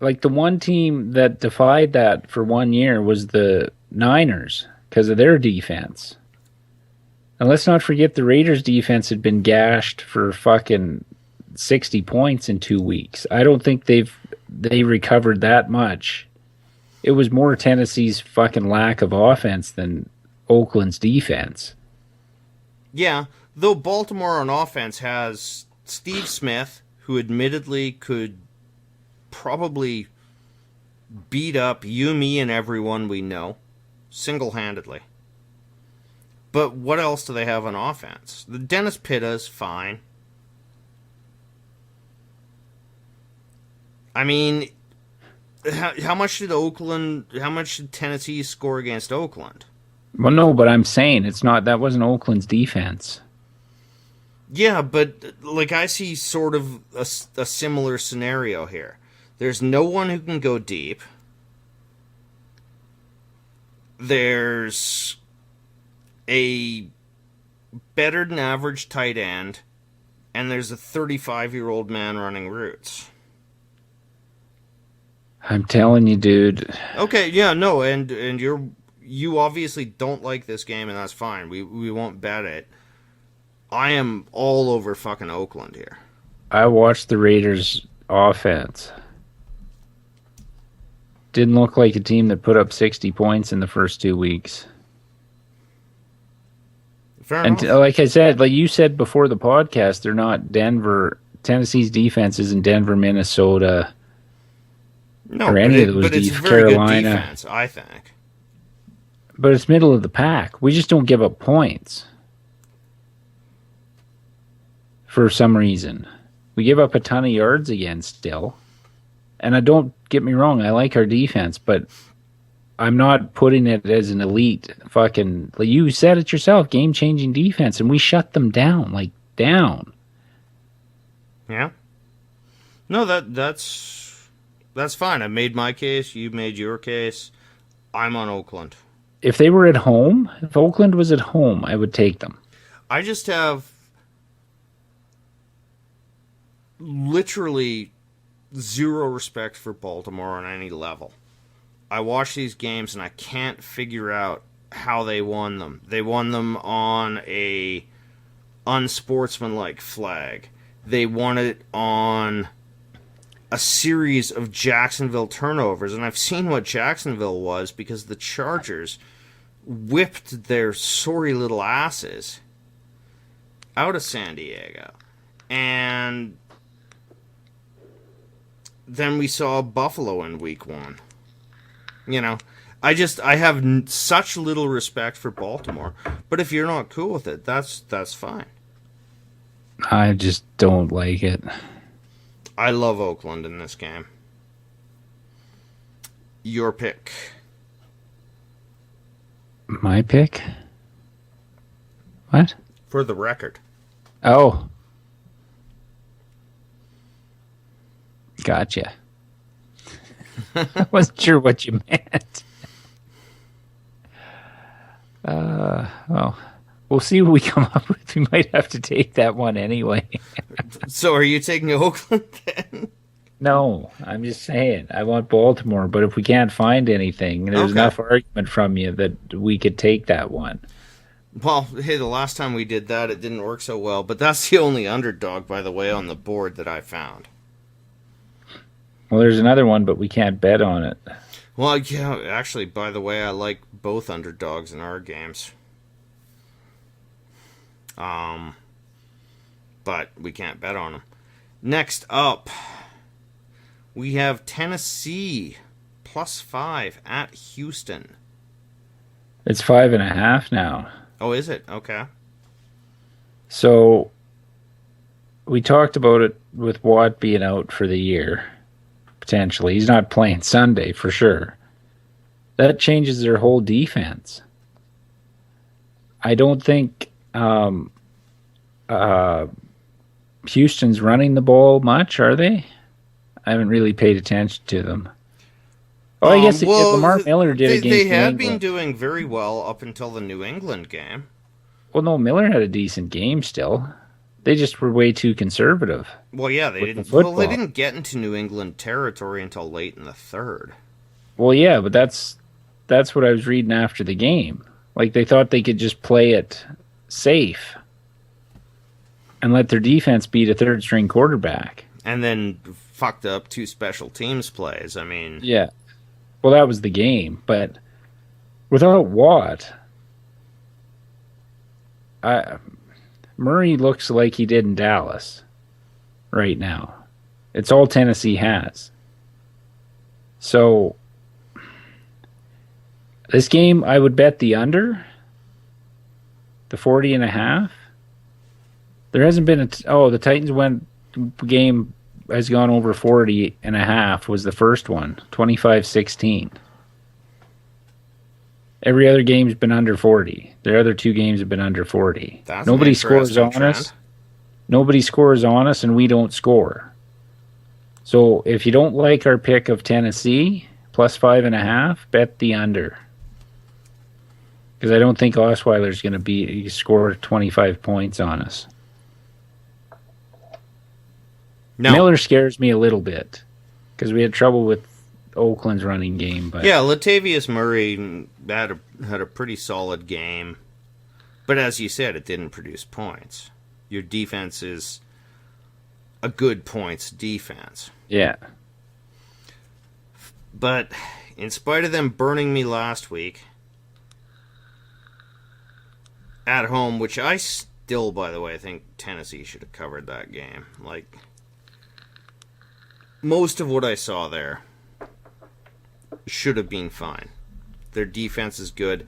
Like, the one team that defied that for 1 year was the Niners because of their defense. And let's not forget the Raiders' defense had been gashed for fucking 60 points in 2 weeks. I don't think they recovered that much. It was more Tennessee's fucking lack of offense than Oakland's defense. Yeah, though Baltimore on offense has Steve Smith, who admittedly could probably beat up you, me, and everyone we know, single-handedly. But what else do they have on offense? The Dennis Pitta's fine. I mean, how much did Tennessee score against Oakland? Well, no, but I'm saying that wasn't Oakland's defense. Yeah, but like I see sort of a similar scenario here. There's no one who can go deep. There's a better than average tight end, and there's a 35-year-old man running routes. I'm telling you, dude. Okay, yeah, no, and you obviously don't like this game, and that's fine. We won't bet it. I am all over fucking Oakland here. I watched the Raiders' offense. Didn't look like a team that put up 60 points in the first 2 weeks. Fair And enough. like I said, like you said before the podcast, they're not Denver. Tennessee's defense isn't Denver, Minnesota, No, or but any of those it's a very good Carolina. defense, I think. But it's middle of the pack. We just don't give up points for some reason. We give up a ton of yards again still. And I don't get me wrong, I like our defense, but I'm not putting it as an elite fucking, like you said it yourself, game changing defense, and we shut them down, like down. Yeah. No, that's fine. I made my case. You made your case. I'm on Oakland. If they were at home, if Oakland was at home, I would take them. I just have literally zero respect for Baltimore on any level. I watch these games and I can't figure out how they won them. They won them on a unsportsmanlike flag. They won it on a series of Jacksonville turnovers, and I've seen what Jacksonville was because the Chargers whipped their sorry little asses out of San Diego. And then we saw Buffalo in week 1. You know, I have such little respect for Baltimore. But if you're not cool with it, that's fine. I just don't like it. I love Oakland in this game. Your pick. My pick? What? For the record. Oh. Gotcha. I wasn't sure what you meant. Well, we'll see what we come up with. We might have to take that one anyway. So are you taking Oakland then? No, I'm just saying. I want Baltimore, but if we can't find anything, there's Okay. enough argument from you that we could take that one. Well, hey, the last time we did that, it didn't work so well. But that's the only underdog, by the way, on the board that I found. Well, there's another one, but we can't bet on it. Well, yeah, actually, by the way, I like both underdogs in our games. But we can't bet on them. Next up, we have Tennessee +5 at Houston. It's 5.5 now. Oh, is it? Okay. So we talked about it with Watt being out for the year, potentially. He's not playing Sunday for sure. That changes their whole defense. I don't think Houston's running the ball much, are they? I haven't really paid attention to them. Oh, I guess Lamar Miller did against They New had England. been doing very well up until the New England game. Well, no, Miller had a decent game still. They just were way too conservative. Well, yeah, they with didn't. the Well, they football. didn't get into New England territory until late in the third. Well, yeah, but that's what I was reading after the game. Like they thought they could just play it safe and let their defense beat a third string quarterback. And then fucked up 2 special teams plays. I mean, Yeah. Well, that was the game, but without Watt, Murray looks like he did in Dallas right now. It's all Tennessee has. So this game, I would bet the under, the 40.5. There hasn't been the Titans game has gone over 40.5 was the first one, 25-16. Every other game's been under 40. Their other 2 games have been under 40. that's Nobody an scores interesting on us. trend. Nobody scores on us, and we don't score. So if you don't like our pick of Tennessee +5.5, bet the under. Because I don't think Osweiler's going to score 25 points on us. No. Miller scares me a little bit because we had trouble with Oakland's running game. But Yeah, Latavius Murray had a pretty solid game. But as you said, it didn't produce points. Your defense is a good points defense. yeah, But in spite of them burning me last week, at home, which I still, by the way, think Tennessee should have covered that game. Like, most of what I saw there should have been fine. Their defense is good.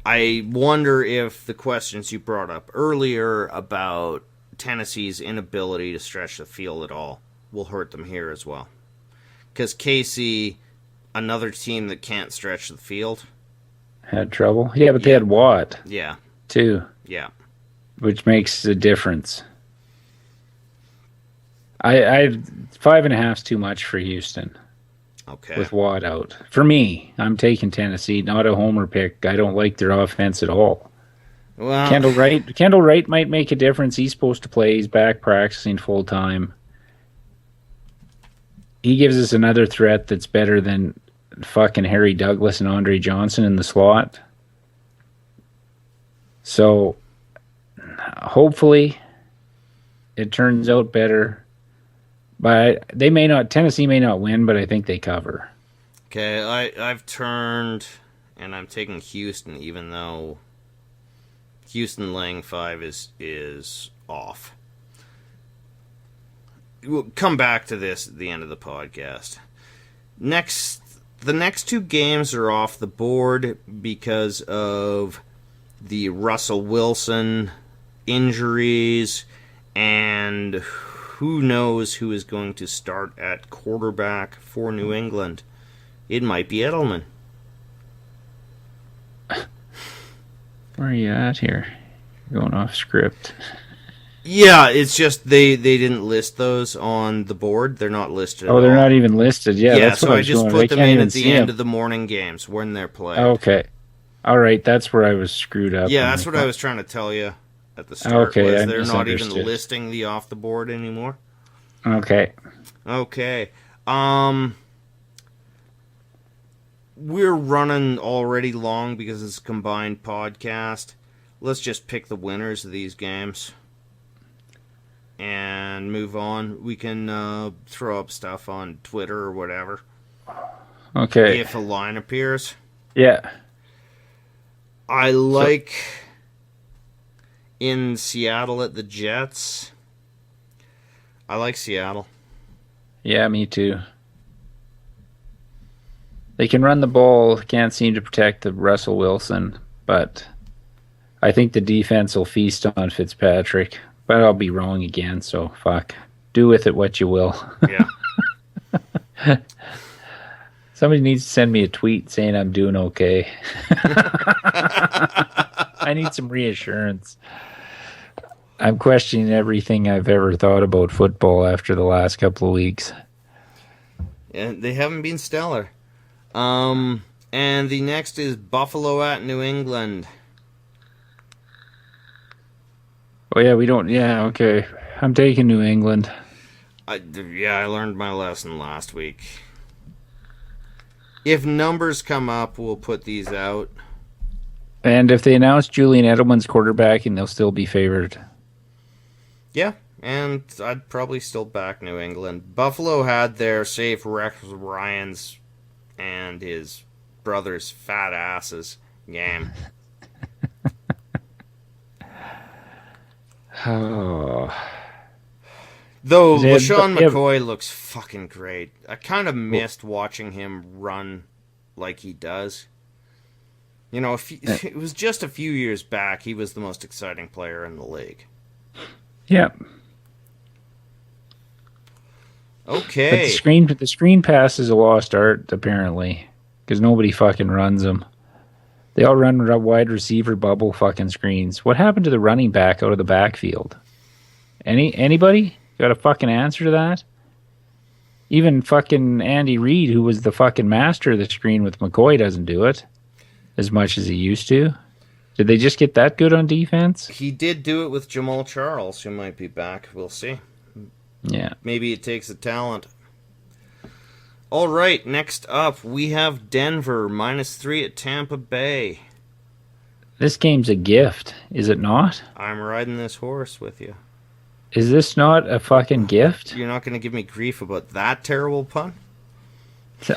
I wonder if the questions you brought up earlier about Tennessee's inability to stretch the field at all will hurt them here as well. Because KC, another team that can't stretch the field, had trouble. Yeah, but they had Watt. Yeah. Too. Yeah. Which makes a difference. I 5.5's too much for Houston. Okay. With Watt out. For me, I'm taking Tennessee, not a homer pick. I don't like their offense at all. Well, Kendall Wright might make a difference. He's supposed to play. He's back practicing full time. He gives us another threat that's better than fucking Harry Douglas and Andre Johnson in the slot. So hopefully it turns out better. But Tennessee may not win, but I think they cover. Okay, I've turned, and I'm taking Houston, even though Houston laying 5 is off. We'll come back to this at the end of the podcast. The next two games are off the board because of the Russell Wilson injuries, and who knows who is going to start at quarterback for New England. It might be Edelman. Where are you at here? You're going off script. Yeah, it's just they didn't list those on the board. They're not listed at all. They're not even listed. Yeah, that's so what I just put them in at the end of the the morning games when they're played. Okay. All right, that's where I was screwed up. Yeah, that's what I was trying to tell you at the start. Okay, was they're not even listing the off the board anymore. Okay. We're running already long because it's a combined podcast. Let's just pick the winners of these games and move on. We can throw up stuff on Twitter or whatever. Okay. If a line appears. Yeah. I like in Seattle at the Jets. I like Seattle. Yeah, me too. They can run the ball, can't seem to protect the Russell Wilson, but I think the defense will feast on Fitzpatrick. But I'll be wrong again, so fuck. Do with it what you will. Yeah. Somebody needs to send me a tweet saying I'm doing okay. I need some reassurance. I'm questioning everything I've ever thought about football after the last couple of weeks. Yeah, they haven't been stellar. And the next is Buffalo at New England. Oh, yeah, we don't... Yeah, okay. I'm taking New England. I learned my lesson last week. If numbers come up, we'll put these out. And if they announce Julian Edelman's quarterbacking, they'll still be favored. Yeah, and I'd probably still back New England. Buffalo had their safe Rex Ryan's and his brother's fat asses game. Oh. Though LaShawn McCoy looks fucking great. I kind of missed watching him run like he does. You know, it was just a few years back, he was the most exciting player in the league. Yeah. Okay. But the screen pass is a lost art, apparently, because nobody fucking runs them. They all run wide receiver bubble fucking screens. What happened to the running back out of the backfield? Anybody got a fucking answer to that? Even fucking Andy Reid, who was the fucking master of the screen with McCoy, doesn't do it as much as he used to. Did they just get that good on defense? He did do it with Jamal Charles, who might be back. We'll see. Yeah. Maybe it takes a talent. All right, next up, we have Denver, -3 at Tampa Bay. This game's a gift, is it not? I'm riding this horse with you. Is this not a fucking gift? You're not going to give me grief about that terrible pun?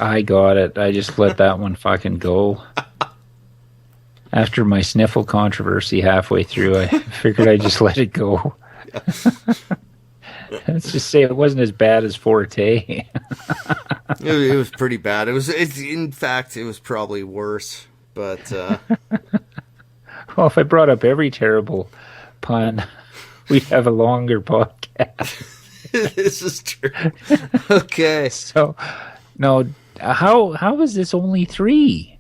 I got it. I just let that one fucking go. After my sniffle controversy halfway through, I figured I'd just let it go. Let's just say it wasn't as bad as Forte. It was pretty bad. In fact, it was probably worse. But Well, if I brought up every terrible pun, we'd have a longer podcast. This is true. Okay. So, no, how is this only 3?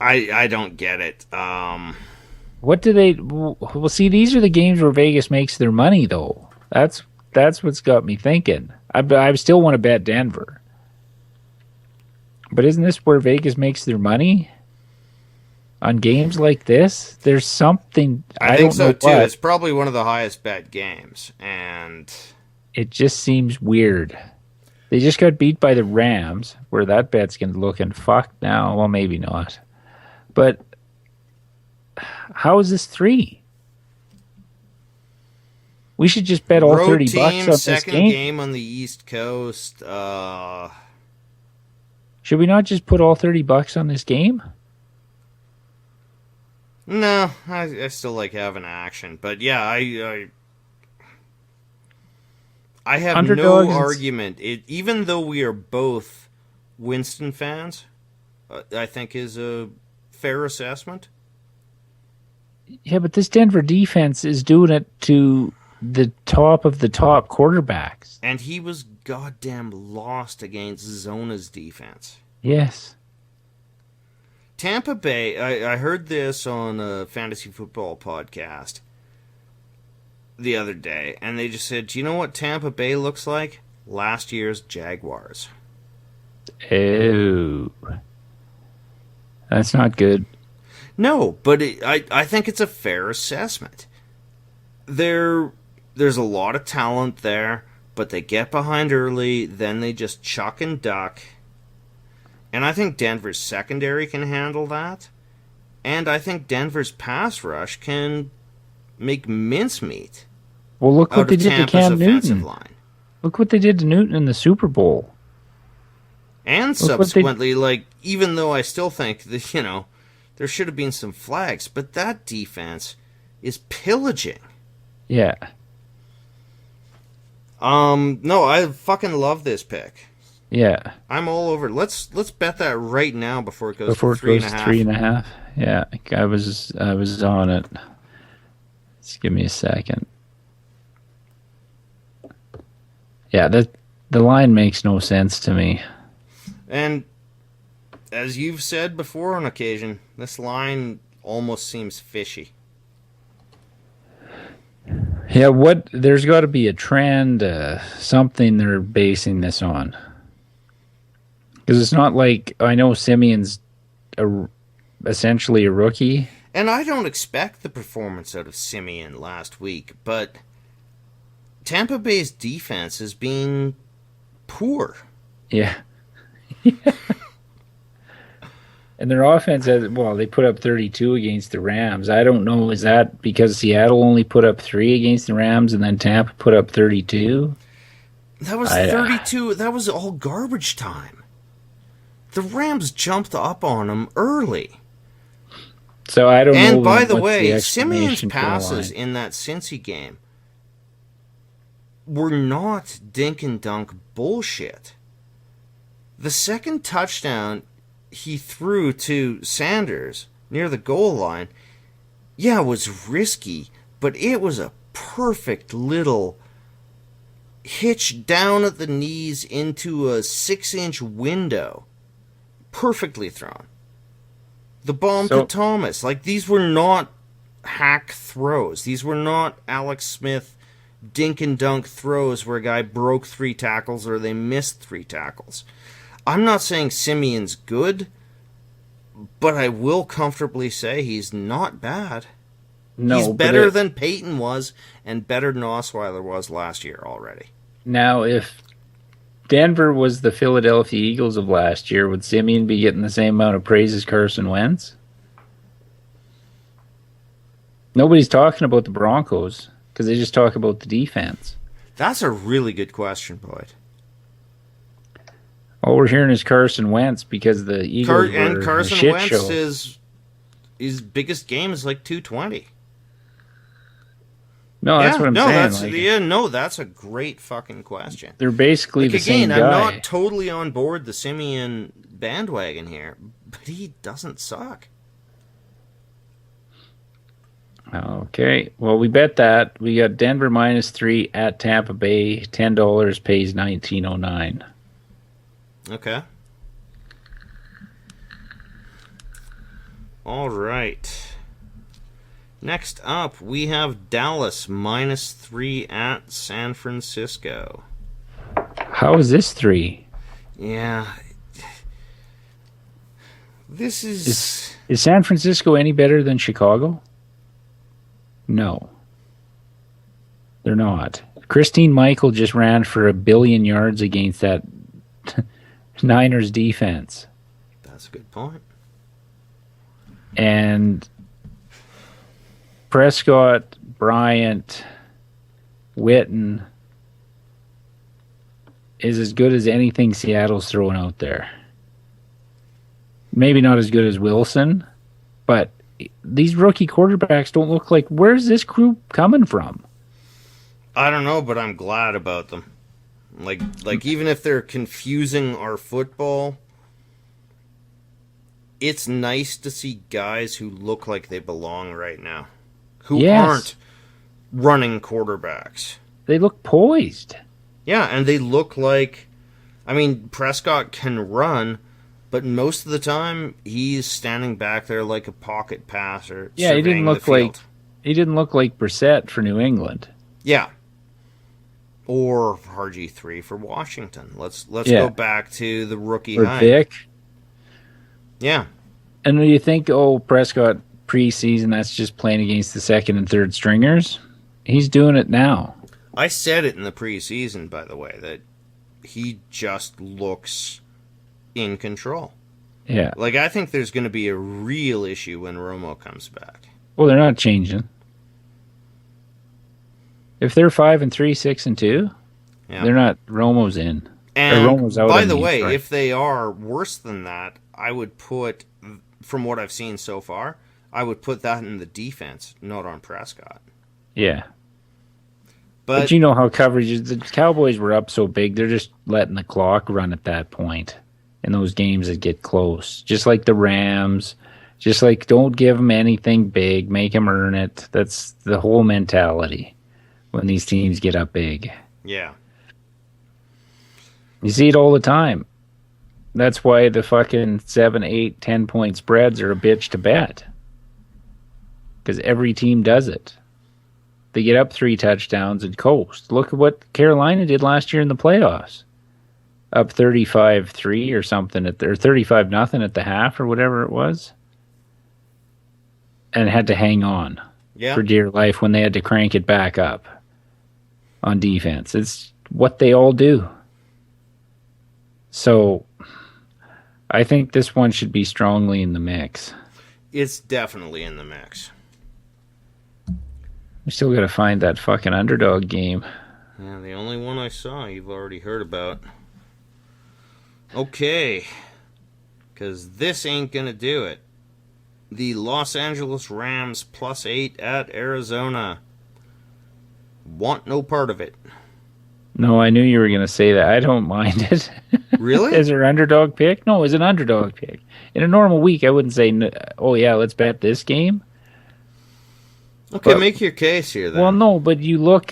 I don't get it. What do they? Well, see, these are the games where Vegas makes their money, though. That's what's got me thinking. I still want to bet Denver, but isn't this where Vegas makes their money? On games like this, there's something I think don't so know too. what. It's probably one of the highest bet games, and It just seems weird. They just got beat by the Rams, where that bet's going to look and fucked now. Well, maybe not. But how is this 3? We should just bet all road $30 team, on this second game on the East Coast. Should we not just put all $30 on this game? No, I still like having action, but yeah, I have Underdogs no argument. Even though we are both Winston fans, I think is a fair assessment. Yeah, but this Denver defense is doing it to the top of the top quarterbacks. And he was goddamn lost against Zona's defense. Yes. Tampa Bay, I heard this on a fantasy football podcast the other day, and they just said, do you know what Tampa Bay looks like? Last year's Jaguars. Oh. That's not good. No, but I think it's a fair assessment. There's a lot of talent there, but they get behind early, then they just chuck and duck. And I think Denver's secondary can handle that. And I think Denver's pass rush can make mincemeat. Well, look what out they of did to Tampa's Cam offensive Newton. line. Look what they did to Newton in the Super Bowl. And Look what subsequently, even though I still think that, there should have been some flags, but that defense is pillaging. Yeah. No, I fucking love this pick. Yeah. I'm all over. Let's bet that right now before it goes Before to it goes 3.5. Yeah, I was on it. Just give me a second. Yeah, the line makes no sense to me. And as you've said before on occasion, this line almost seems fishy. Yeah, there's got to be a trend, something they're basing this on. Because it's not like, I know Simeon's essentially a rookie. And I don't expect the performance out of Simeon last week, but Tampa Bay's defense has been poor. Yeah. And their offense, they put up 32 against the Rams. I don't know, is that because Seattle only put up 3 against the Rams and then Tampa put up 32? That was 32. That was all garbage time. The Rams jumped up on them early. So I don't know. And by the what's way, the Simeon's explanation for the passes line. in that Cincy game were not dink and dunk bullshit. The second touchdown he threw to Sanders near the goal line, was risky, but it was a perfect little hitch down at the knees into a 6-inch window. Perfectly thrown. The bomb to Thomas. These were not hack throws. These were not Alex Smith dink and dunk throws where a guy broke 3 tackles or they missed 3 tackles. I'm not saying Simeon's good, but I will comfortably say he's not bad. No, he's better than Peyton was and better than Osweiler was last year already. Now, if Denver was the Philadelphia Eagles of last year, would Simeon be getting the same amount of praise as Carson Wentz? Nobody's talking about the Broncos because they just talk about the defense. That's a really good question, Boyd. All we're hearing is Carson Wentz because the Eagles were Carson a shit Wentz show. is his biggest game is like 220. No, that's what I'm saying. That's a great fucking question. They're basically like, the same again, guy. I'm not totally on board the Simeon bandwagon here, but he doesn't suck. Okay, well, we bet that. We got Denver -3 at Tampa Bay. $10 pays $19.09. Okay. All right. Next up, we have Dallas -3 at San Francisco. How is this 3? Yeah. This is... Is San Francisco any better than Chicago? No. They're not. Christine Michael just ran for 1 billion yards against that Niners defense. That's a good point. And Prescott, Bryant, Witten is as good as anything Seattle's throwing out there. Maybe not as good as Wilson, but these rookie quarterbacks don't look like... Where's this group coming from? I don't know, but I'm glad about them. Like even if they're confusing our football, it's nice to see guys who look like they belong right now. Who aren't running quarterbacks. They look poised. Yeah, and they look like... I mean, Prescott can run, but most of the time he's standing back there like a pocket passer. Yeah, he didn't look like Brissett for New England. Yeah. Or RG3 for Washington. Let's go back to the rookie hype. Vic. Yeah. And when you think, Prescott preseason, that's just playing against the second and third stringers, he's doing it now. I said it in the preseason, by the way, that he just looks in control. Yeah. Like, I think there's going to be a real issue when Romo comes back. Well, they're not changing. If they're 5-3, 6-2, they're not. Romo's in. And Romo's out. By the way, if they are worse than that, I would put, from what I've seen so far, I would put that in the defense, not on Prescott. Yeah. But you know how coverage is. The Cowboys were up so big, they're just letting the clock run at that point in those games that get close. Just like the Rams. Just like, don't give them anything big. Make them earn it. That's the whole mentality when these teams get up big. Yeah. You see it all the time. That's why the fucking 7, 8, 10-point spreads are a bitch to bet. Because every team does it. They get up 3 touchdowns and coast. Look at what Carolina did last year in the playoffs. Up 35-3 or something, or 35-0 at the half or whatever it was. And had to hang on for dear life when they had to crank it back up on defense. It's what they all do. So I think this one should be strongly in the mix. It's definitely in the mix. We still got to find that fucking underdog game. Yeah, the only one I saw you've already heard about. Okay. Because this ain't going to do it. The Los Angeles Rams +8 at Arizona. Want no part of it. No, I knew you were going to say that. I don't mind it. Really? Is there underdog pick? No, it's an underdog pick. In a normal week, I wouldn't say, oh yeah, let's bet this game. Okay, but, make your case here then. Well, no, but you look,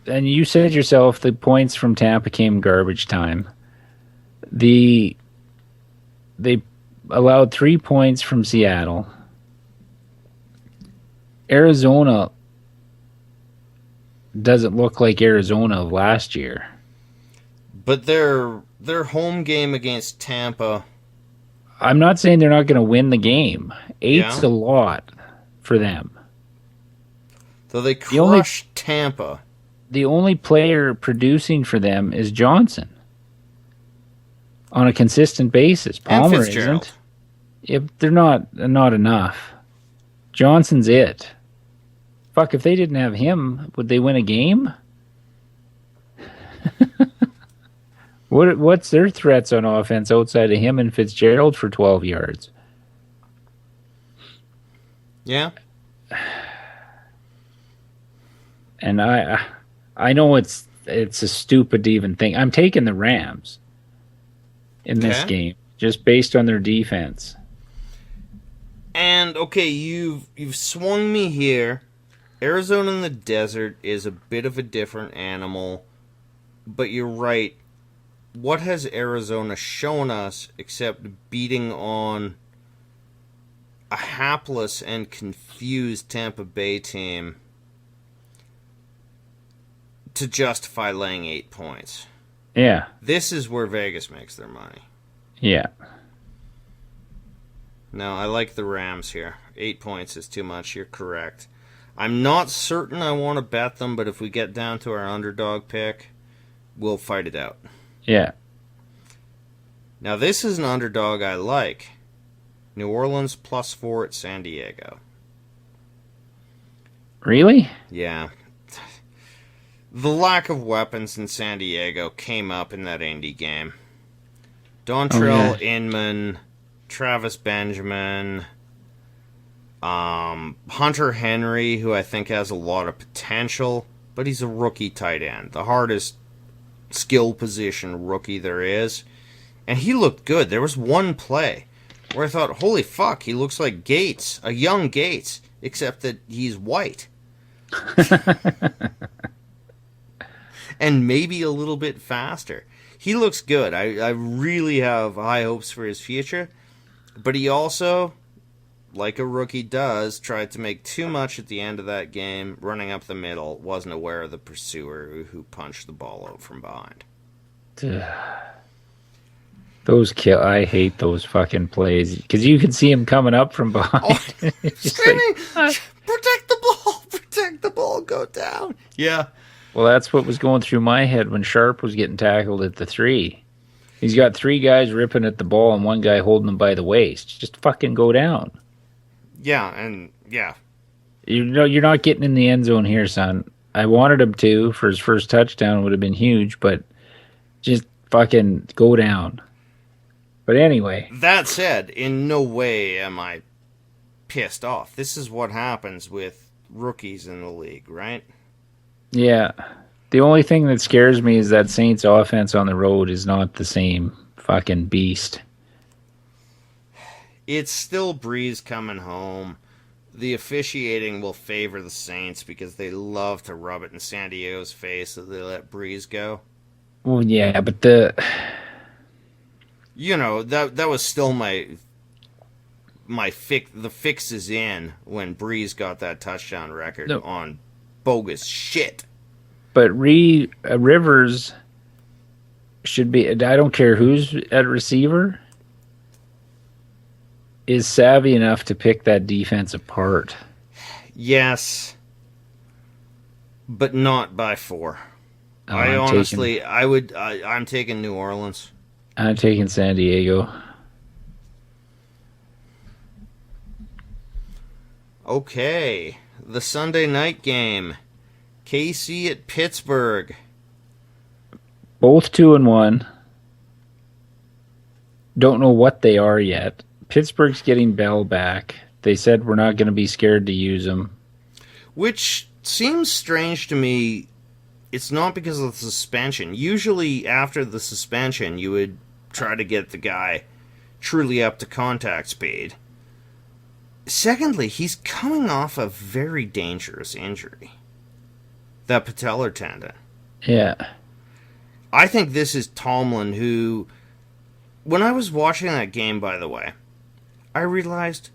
and you said yourself the points from Tampa came garbage time. They allowed 3 points from Seattle. Arizona doesn't look like Arizona of last year. But their home game against Tampa... I'm not saying they're not going to win the game. 8's a lot for them. So they crushed Tampa. The only player producing for them is Johnson. On a consistent basis. Palmer isn't. If they're not enough. Johnson's it. Fuck, if they didn't have him, would they win a game? What's their threats on offense outside of him and Fitzgerald for 12 yards? Yeah. And I know it's a stupid to even think. I'm taking the Rams in this Okay. game just based on their defense. And okay, you've swung me here. Arizona in the desert is a bit of a different animal, but you're right. What has Arizona shown us except beating on a hapless and confused Tampa Bay team to justify laying 8 points? Yeah. This is where Vegas makes their money. Yeah. No, I like the Rams here. 8 points is too much. You're correct. I'm not certain I want to bet them, but if we get down to our underdog pick, we'll fight it out. Yeah. Now, this is an underdog I like. New Orleans +4 at San Diego. Really? Yeah. The lack of weapons in San Diego came up in that Indy game. Dontrell Inman, Travis Benjamin, Hunter Henry, who I think has a lot of potential, but he's a rookie tight end. The hardest skill position rookie there is. And he looked good. There was one play where I thought, holy fuck, he looks like Gates, a young Gates, except that he's white. And maybe a little bit faster. He looks good. I really have high hopes for his future. But he also, like a rookie does, tried to make too much at the end of that game, running up the middle, wasn't aware of the pursuer who punched the ball out from behind. I hate those fucking plays because you can see him coming up from behind. Oh, screaming, protect the ball, go down. Yeah. Well, that's what was going through my head when Sharp was getting tackled at the 3. He's got 3 guys ripping at the ball and 1 guy holding him by the waist. Just fucking go down. Yeah, and yeah. You know, you're not getting in the end zone here, son. I wanted him to for his first touchdown. Would have been huge, but just fucking go down. But anyway. That said, in no way am I pissed off. This is what happens with rookies in the league, right? Yeah. The only thing that scares me is that Saints offense on the road is not the same fucking beast. It's still Breeze coming home. The officiating will favor the Saints because they love to rub it in San Diego's face that they let Breeze go. Well, yeah, but you know, that was still the fix is in when Breeze got that touchdown record on bogus shit. But Rivers should be, I don't care who's at receiver, is savvy enough to pick that defense apart. Yes, but not by 4. I'm taking New Orleans. I'm taking San Diego. Okay, the Sunday night game. KC at Pittsburgh. Both 2-1. Don't know what they are yet. Pittsburgh's getting Bell back. They said we're not going to be scared to use him. Which seems strange to me. It's not because of the suspension. Usually after the suspension, you would try to get the guy truly up to contact speed. Secondly, he's coming off a very dangerous injury. That patellar tendon. Yeah. I think this is Tomlin who... When I was watching that game, by the way, I realized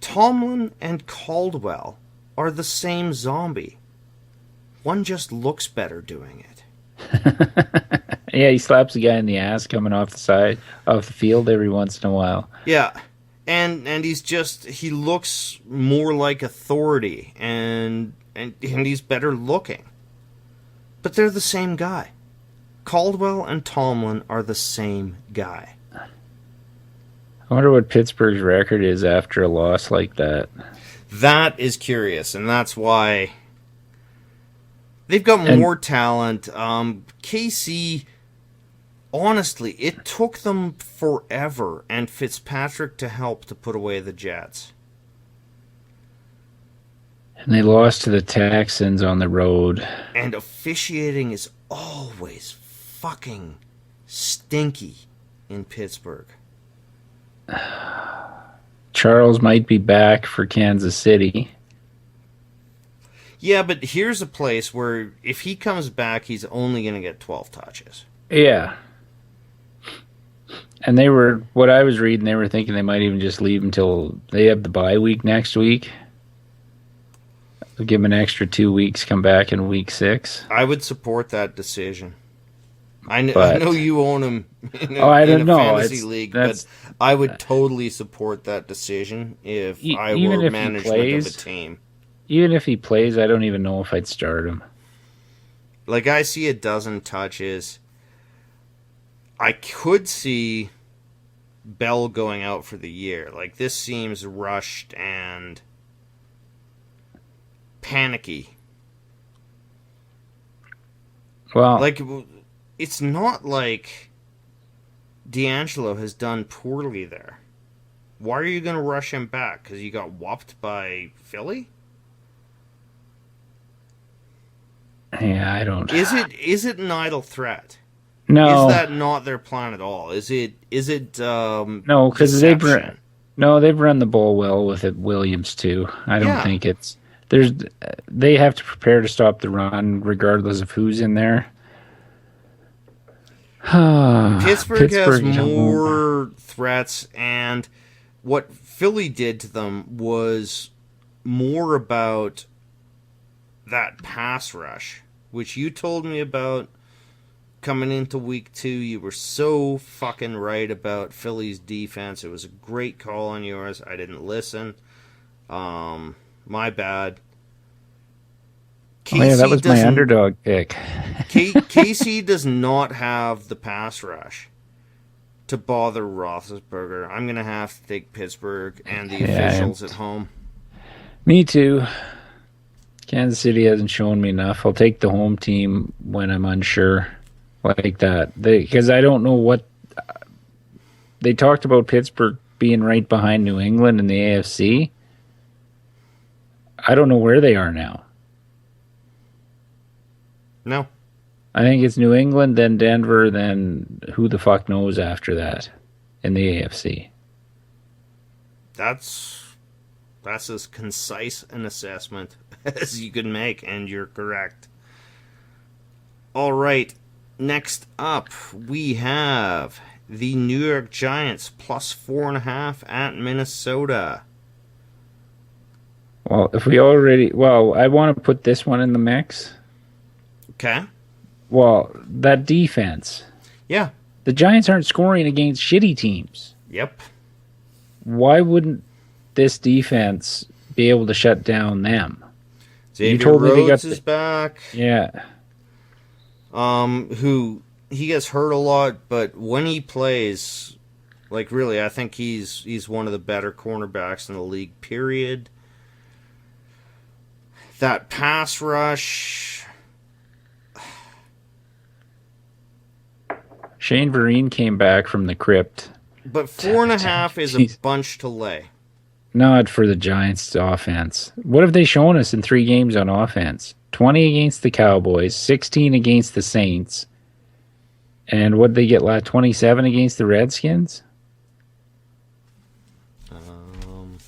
Tomlin and Caldwell are the same zombie. One just looks better doing it. Yeah, he slaps a guy in the ass coming off the field every once in a while. Yeah. And he looks more like authority and he's better looking. But they're the same guy. Caldwell and Tomlin are the same guy. I wonder what Pittsburgh's record is after a loss like that. That is curious, and that's why they've got more talent. KC, honestly, it took them forever and Fitzpatrick to help to put away the Jets. And they lost to the Texans on the road. And officiating is always fucking stinky in Pittsburgh. Charles might be back for Kansas City. Yeah, but here's a place where if he comes back, he's only going to get 12 touches. Yeah. And what I was reading, they were thinking they might even just leave until they have the bye week next week. Give him an extra 2 weeks, come back in week 6. I would support that decision. I know you own him in a fantasy league, but I would totally support that decision if I were management of a team. Even if he plays, I don't even know if I'd start him. Like, I see a dozen touches. I could see Bell going out for the year. Like, this seems rushed and panicky. Well, like, it's not like D'Angelo has done poorly there. Why are you going to rush him back? Because you got whopped by Philly? Yeah, I don't. Is it an idle threat? No. Is that not their plan at all? Is it no, because they've run the ball well with it. Williams too. I don't think it's they have to prepare to stop the run regardless of who's in there. Pittsburgh has more threats, and what Philly did to them was more about that pass rush, which you told me about coming into week 2. You were so fucking right about Philly's defense. It was a great call on yours. I didn't listen. My bad. Yeah, that was my underdog pick. KC does not have the pass rush to bother Roethlisberger. I'm going to have to take Pittsburgh and the officials at home. Me too. Kansas City hasn't shown me enough. I'll take the home team when I'm unsure like that. Because I don't know what... They talked about Pittsburgh being right behind New England in the AFC. I don't know where they are now. No. I think it's New England, then Denver, then who the fuck knows after that in the AFC. That's as concise an assessment as you can make, and you're correct. All right, next up we have the New York Giants plus 4.5 at Minnesota. Well, I want to put this one in the mix. Okay. Well, that defense. Yeah. The Giants aren't scoring against shitty teams. Yep. Why wouldn't this defense be able to shut down them? Xavier Rhodes is back. Yeah. Who he gets hurt a lot, but when he plays, like really, I think he's one of the better cornerbacks in the league, period. That pass rush. Shane Vereen came back from the crypt. But 4.5 is a bunch to lay. Not for the Giants' offense. What have they shown us in 3 games on offense? 20 against the Cowboys, 16 against the Saints, and what did they get last? 27 against the Redskins?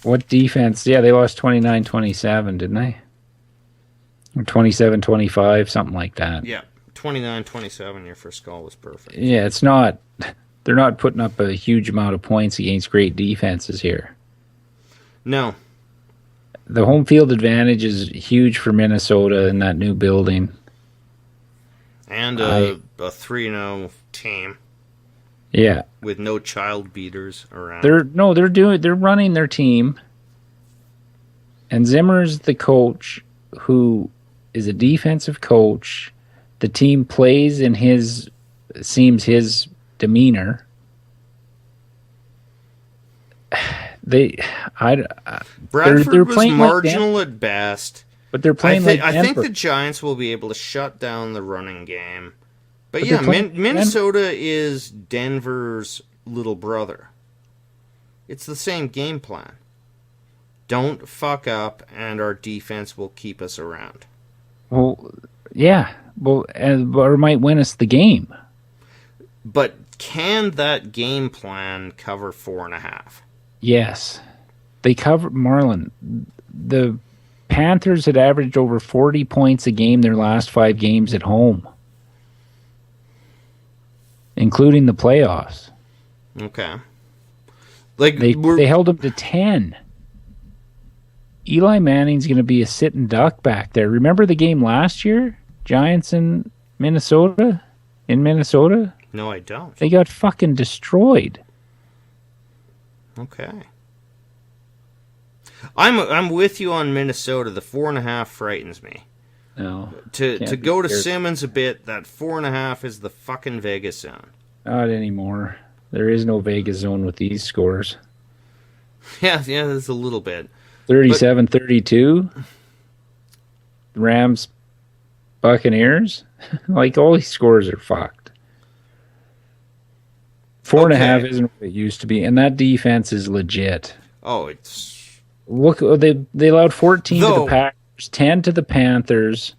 What defense? Yeah, they lost 29-27, didn't they? Or 27-25, something like that. Yeah, 29-27, your first call was perfect. Yeah, it's not... They're not putting up a huge amount of points against great defenses here. No. The home field advantage is huge for Minnesota in that new building. And a 3-0 team. Yeah. With no child beaters around. They're running their team. And Zimmer's the coach who is a defensive coach. The team plays in his demeanor. Bradford was marginal at best, but they're playing I think the Giants will be able to shut down the running game. But yeah, Minnesota is Denver's little brother. It's the same game plan. don't fuck up, and our defense will keep us around. Well, yeah. Well, or might win us the game. But can that game plan cover 4.5? Yes. They covered Marlon. The Panthers had averaged over 40 points a game their last 5 games at home, including the playoffs. Okay. Like they held them to 10. Eli Manning's going to be a sitting duck back there. Remember the game last year? Giants in Minnesota? No, I don't. They got fucking destroyed. Okay. I'm with you on Minnesota. The 4.5 frightens me. No. To go to Simmons a bit, that 4.5 is the fucking Vegas zone. Not anymore. There is no Vegas zone with these scores. Yeah, there's a little bit. 37-32. Rams, Buccaneers. Like, all these scores are fucked. 4.5 isn't what it used to be, and that defense is legit. Oh, it's... Look, they allowed 14 to the Packers, 10 to the Panthers,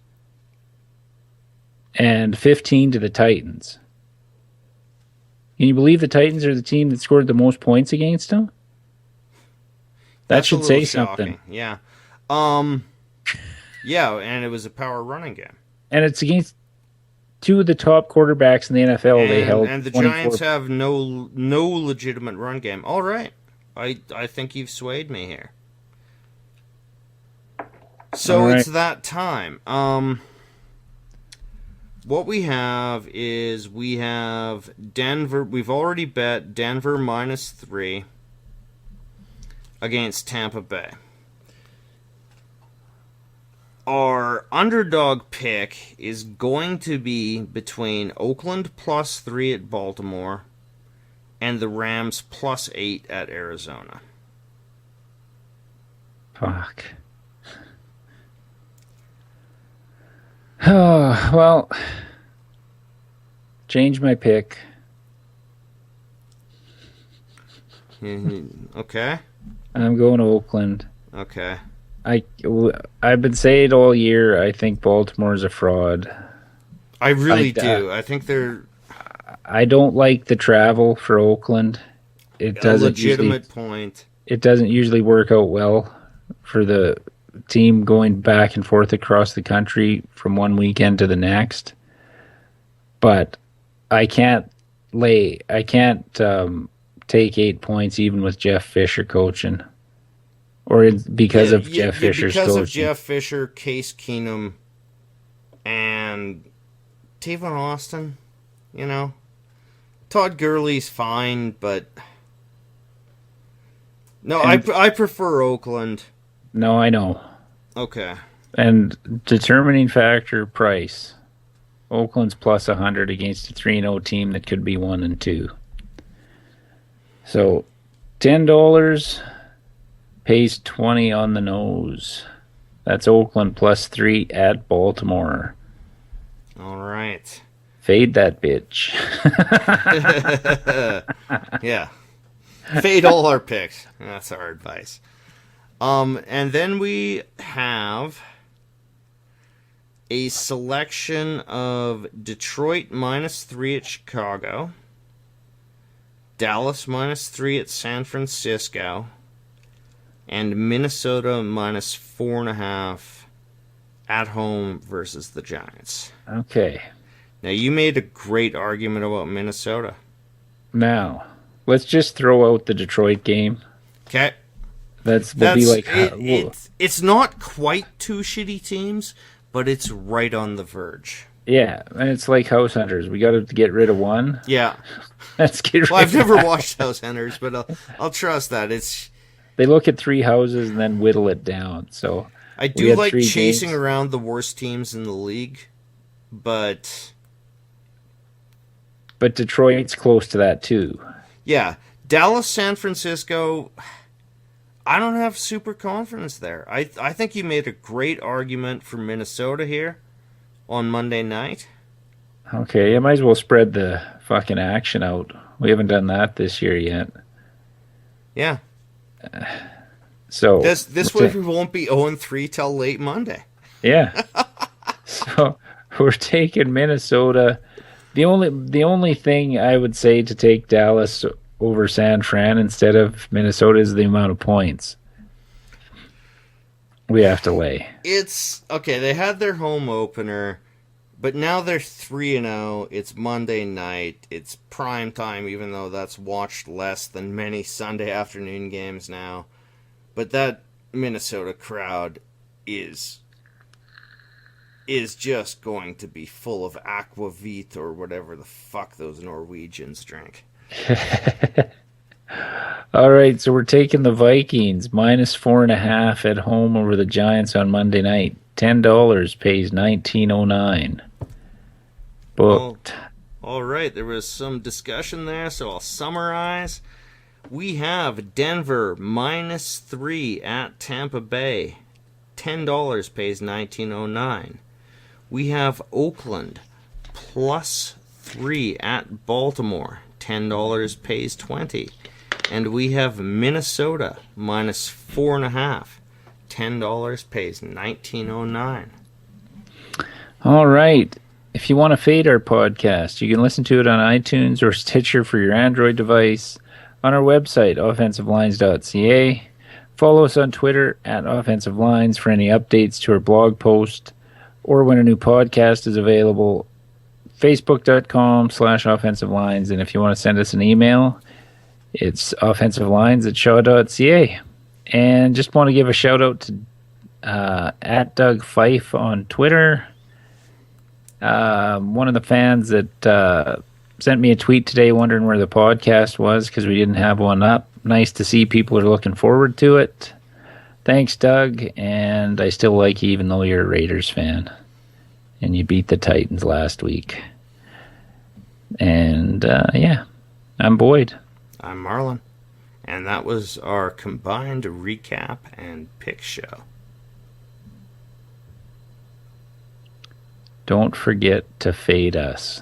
and 15 to the Titans. Can you believe the Titans are the team that scored the most points against them? That should say something. Yeah. Yeah, and it was a power running game. And it's against 2 of the top quarterbacks in the NFL. And the Giants have no legitimate run game. All right. I think you've swayed me here. So It's that time. What we have is we have Denver. We've already bet Denver -3 against Tampa Bay. Our underdog pick is going to be between Oakland +3 at Baltimore and the Rams +8 at Arizona. Fuck. Oh, well, change my pick. Okay. I'm going to Oakland. Okay. I've been saying it all year. I think Baltimore's a fraud. I really do. I think they're... I don't like the travel for Oakland. It doesn't. A legitimate point. It doesn't usually work out well for the team going back and forth across the country from one weekend to the next. But I can't take 8 points even with Jeff Fisher coaching. Or because of Jeff Fisher's coaching. Because of Jeff Fisher, Case Keenum, and Tavon Austin, Todd Gurley's fine, but... No, I prefer Oakland. No, I know. Okay. And determining factor, price. Oakland's +100 against a 3-0 team that could be 1-2. So, $10 pays 20 on the nose. That's Oakland +3 at Baltimore. All right. Fade that bitch. Yeah. Fade all our picks. That's our advice. And then we have a selection of Detroit -3 at Chicago, Dallas -3 at San Francisco, and Minnesota -4.5 at home versus the Giants. Okay. Now, you made a great argument about Minnesota. Now, let's just throw out the Detroit game. Okay. It's not quite 2 shitty teams, but it's right on the verge. Yeah, and it's like House Hunters. We got to get rid of one. Yeah. Let's get rid. Well, I've never watched House Hunters, but I'll trust that. They look at 3 houses and then whittle it down. So I do like chasing around the worst teams in the league, but Detroit's close to that too. Yeah, Dallas, San Francisco. I don't have super confidence there. I think you made a great argument for Minnesota here on Monday night. Okay, you might as well spread the fucking action out. We haven't done that this year yet. Yeah. So This way we won't be 0-3 till late Monday. yeah. So we're taking Minnesota. The only thing I would say to take Dallas over San Fran instead of Minnesota is the amount of points we have to lay. It's okay. They had their home opener, but now they're 3-0. It's Monday night. It's prime time, even though that's watched less than many Sunday afternoon games now. But that Minnesota crowd is just going to be full of aquavit or whatever the fuck those Norwegians drink. All right, so we're taking the Vikings -4.5 at home over the Giants on Monday night. $10 pays $19.09. Booked. All right, there was some discussion there, so I'll summarize. We have Denver -3 at Tampa Bay. $10 pays $19.09. We have Oakland +3 at Baltimore. $10 pays $20. And we have Minnesota -4.5. $10 pays $19.09. All right. If you want to fade our podcast, you can listen to it on iTunes or Stitcher for your Android device, on our website, offensivelines.ca. Follow us on Twitter at Offensive Lines for any updates to our blog post or when a new podcast is available. Facebook.com/Offensive Lines. And if you want to send us an email, it's offensivelines@shaw.ca. And just want to give a shout out to at Doug Fife on Twitter. One of the fans that sent me a tweet today wondering where the podcast was because we didn't have one up. Nice to see people are looking forward to it. Thanks, Doug. And I still like you even though you're a Raiders fan. And you beat the Titans last week. And yeah, I'm Boyd. I'm Marlon. And that was our combined recap and pick show. Don't forget to fade us.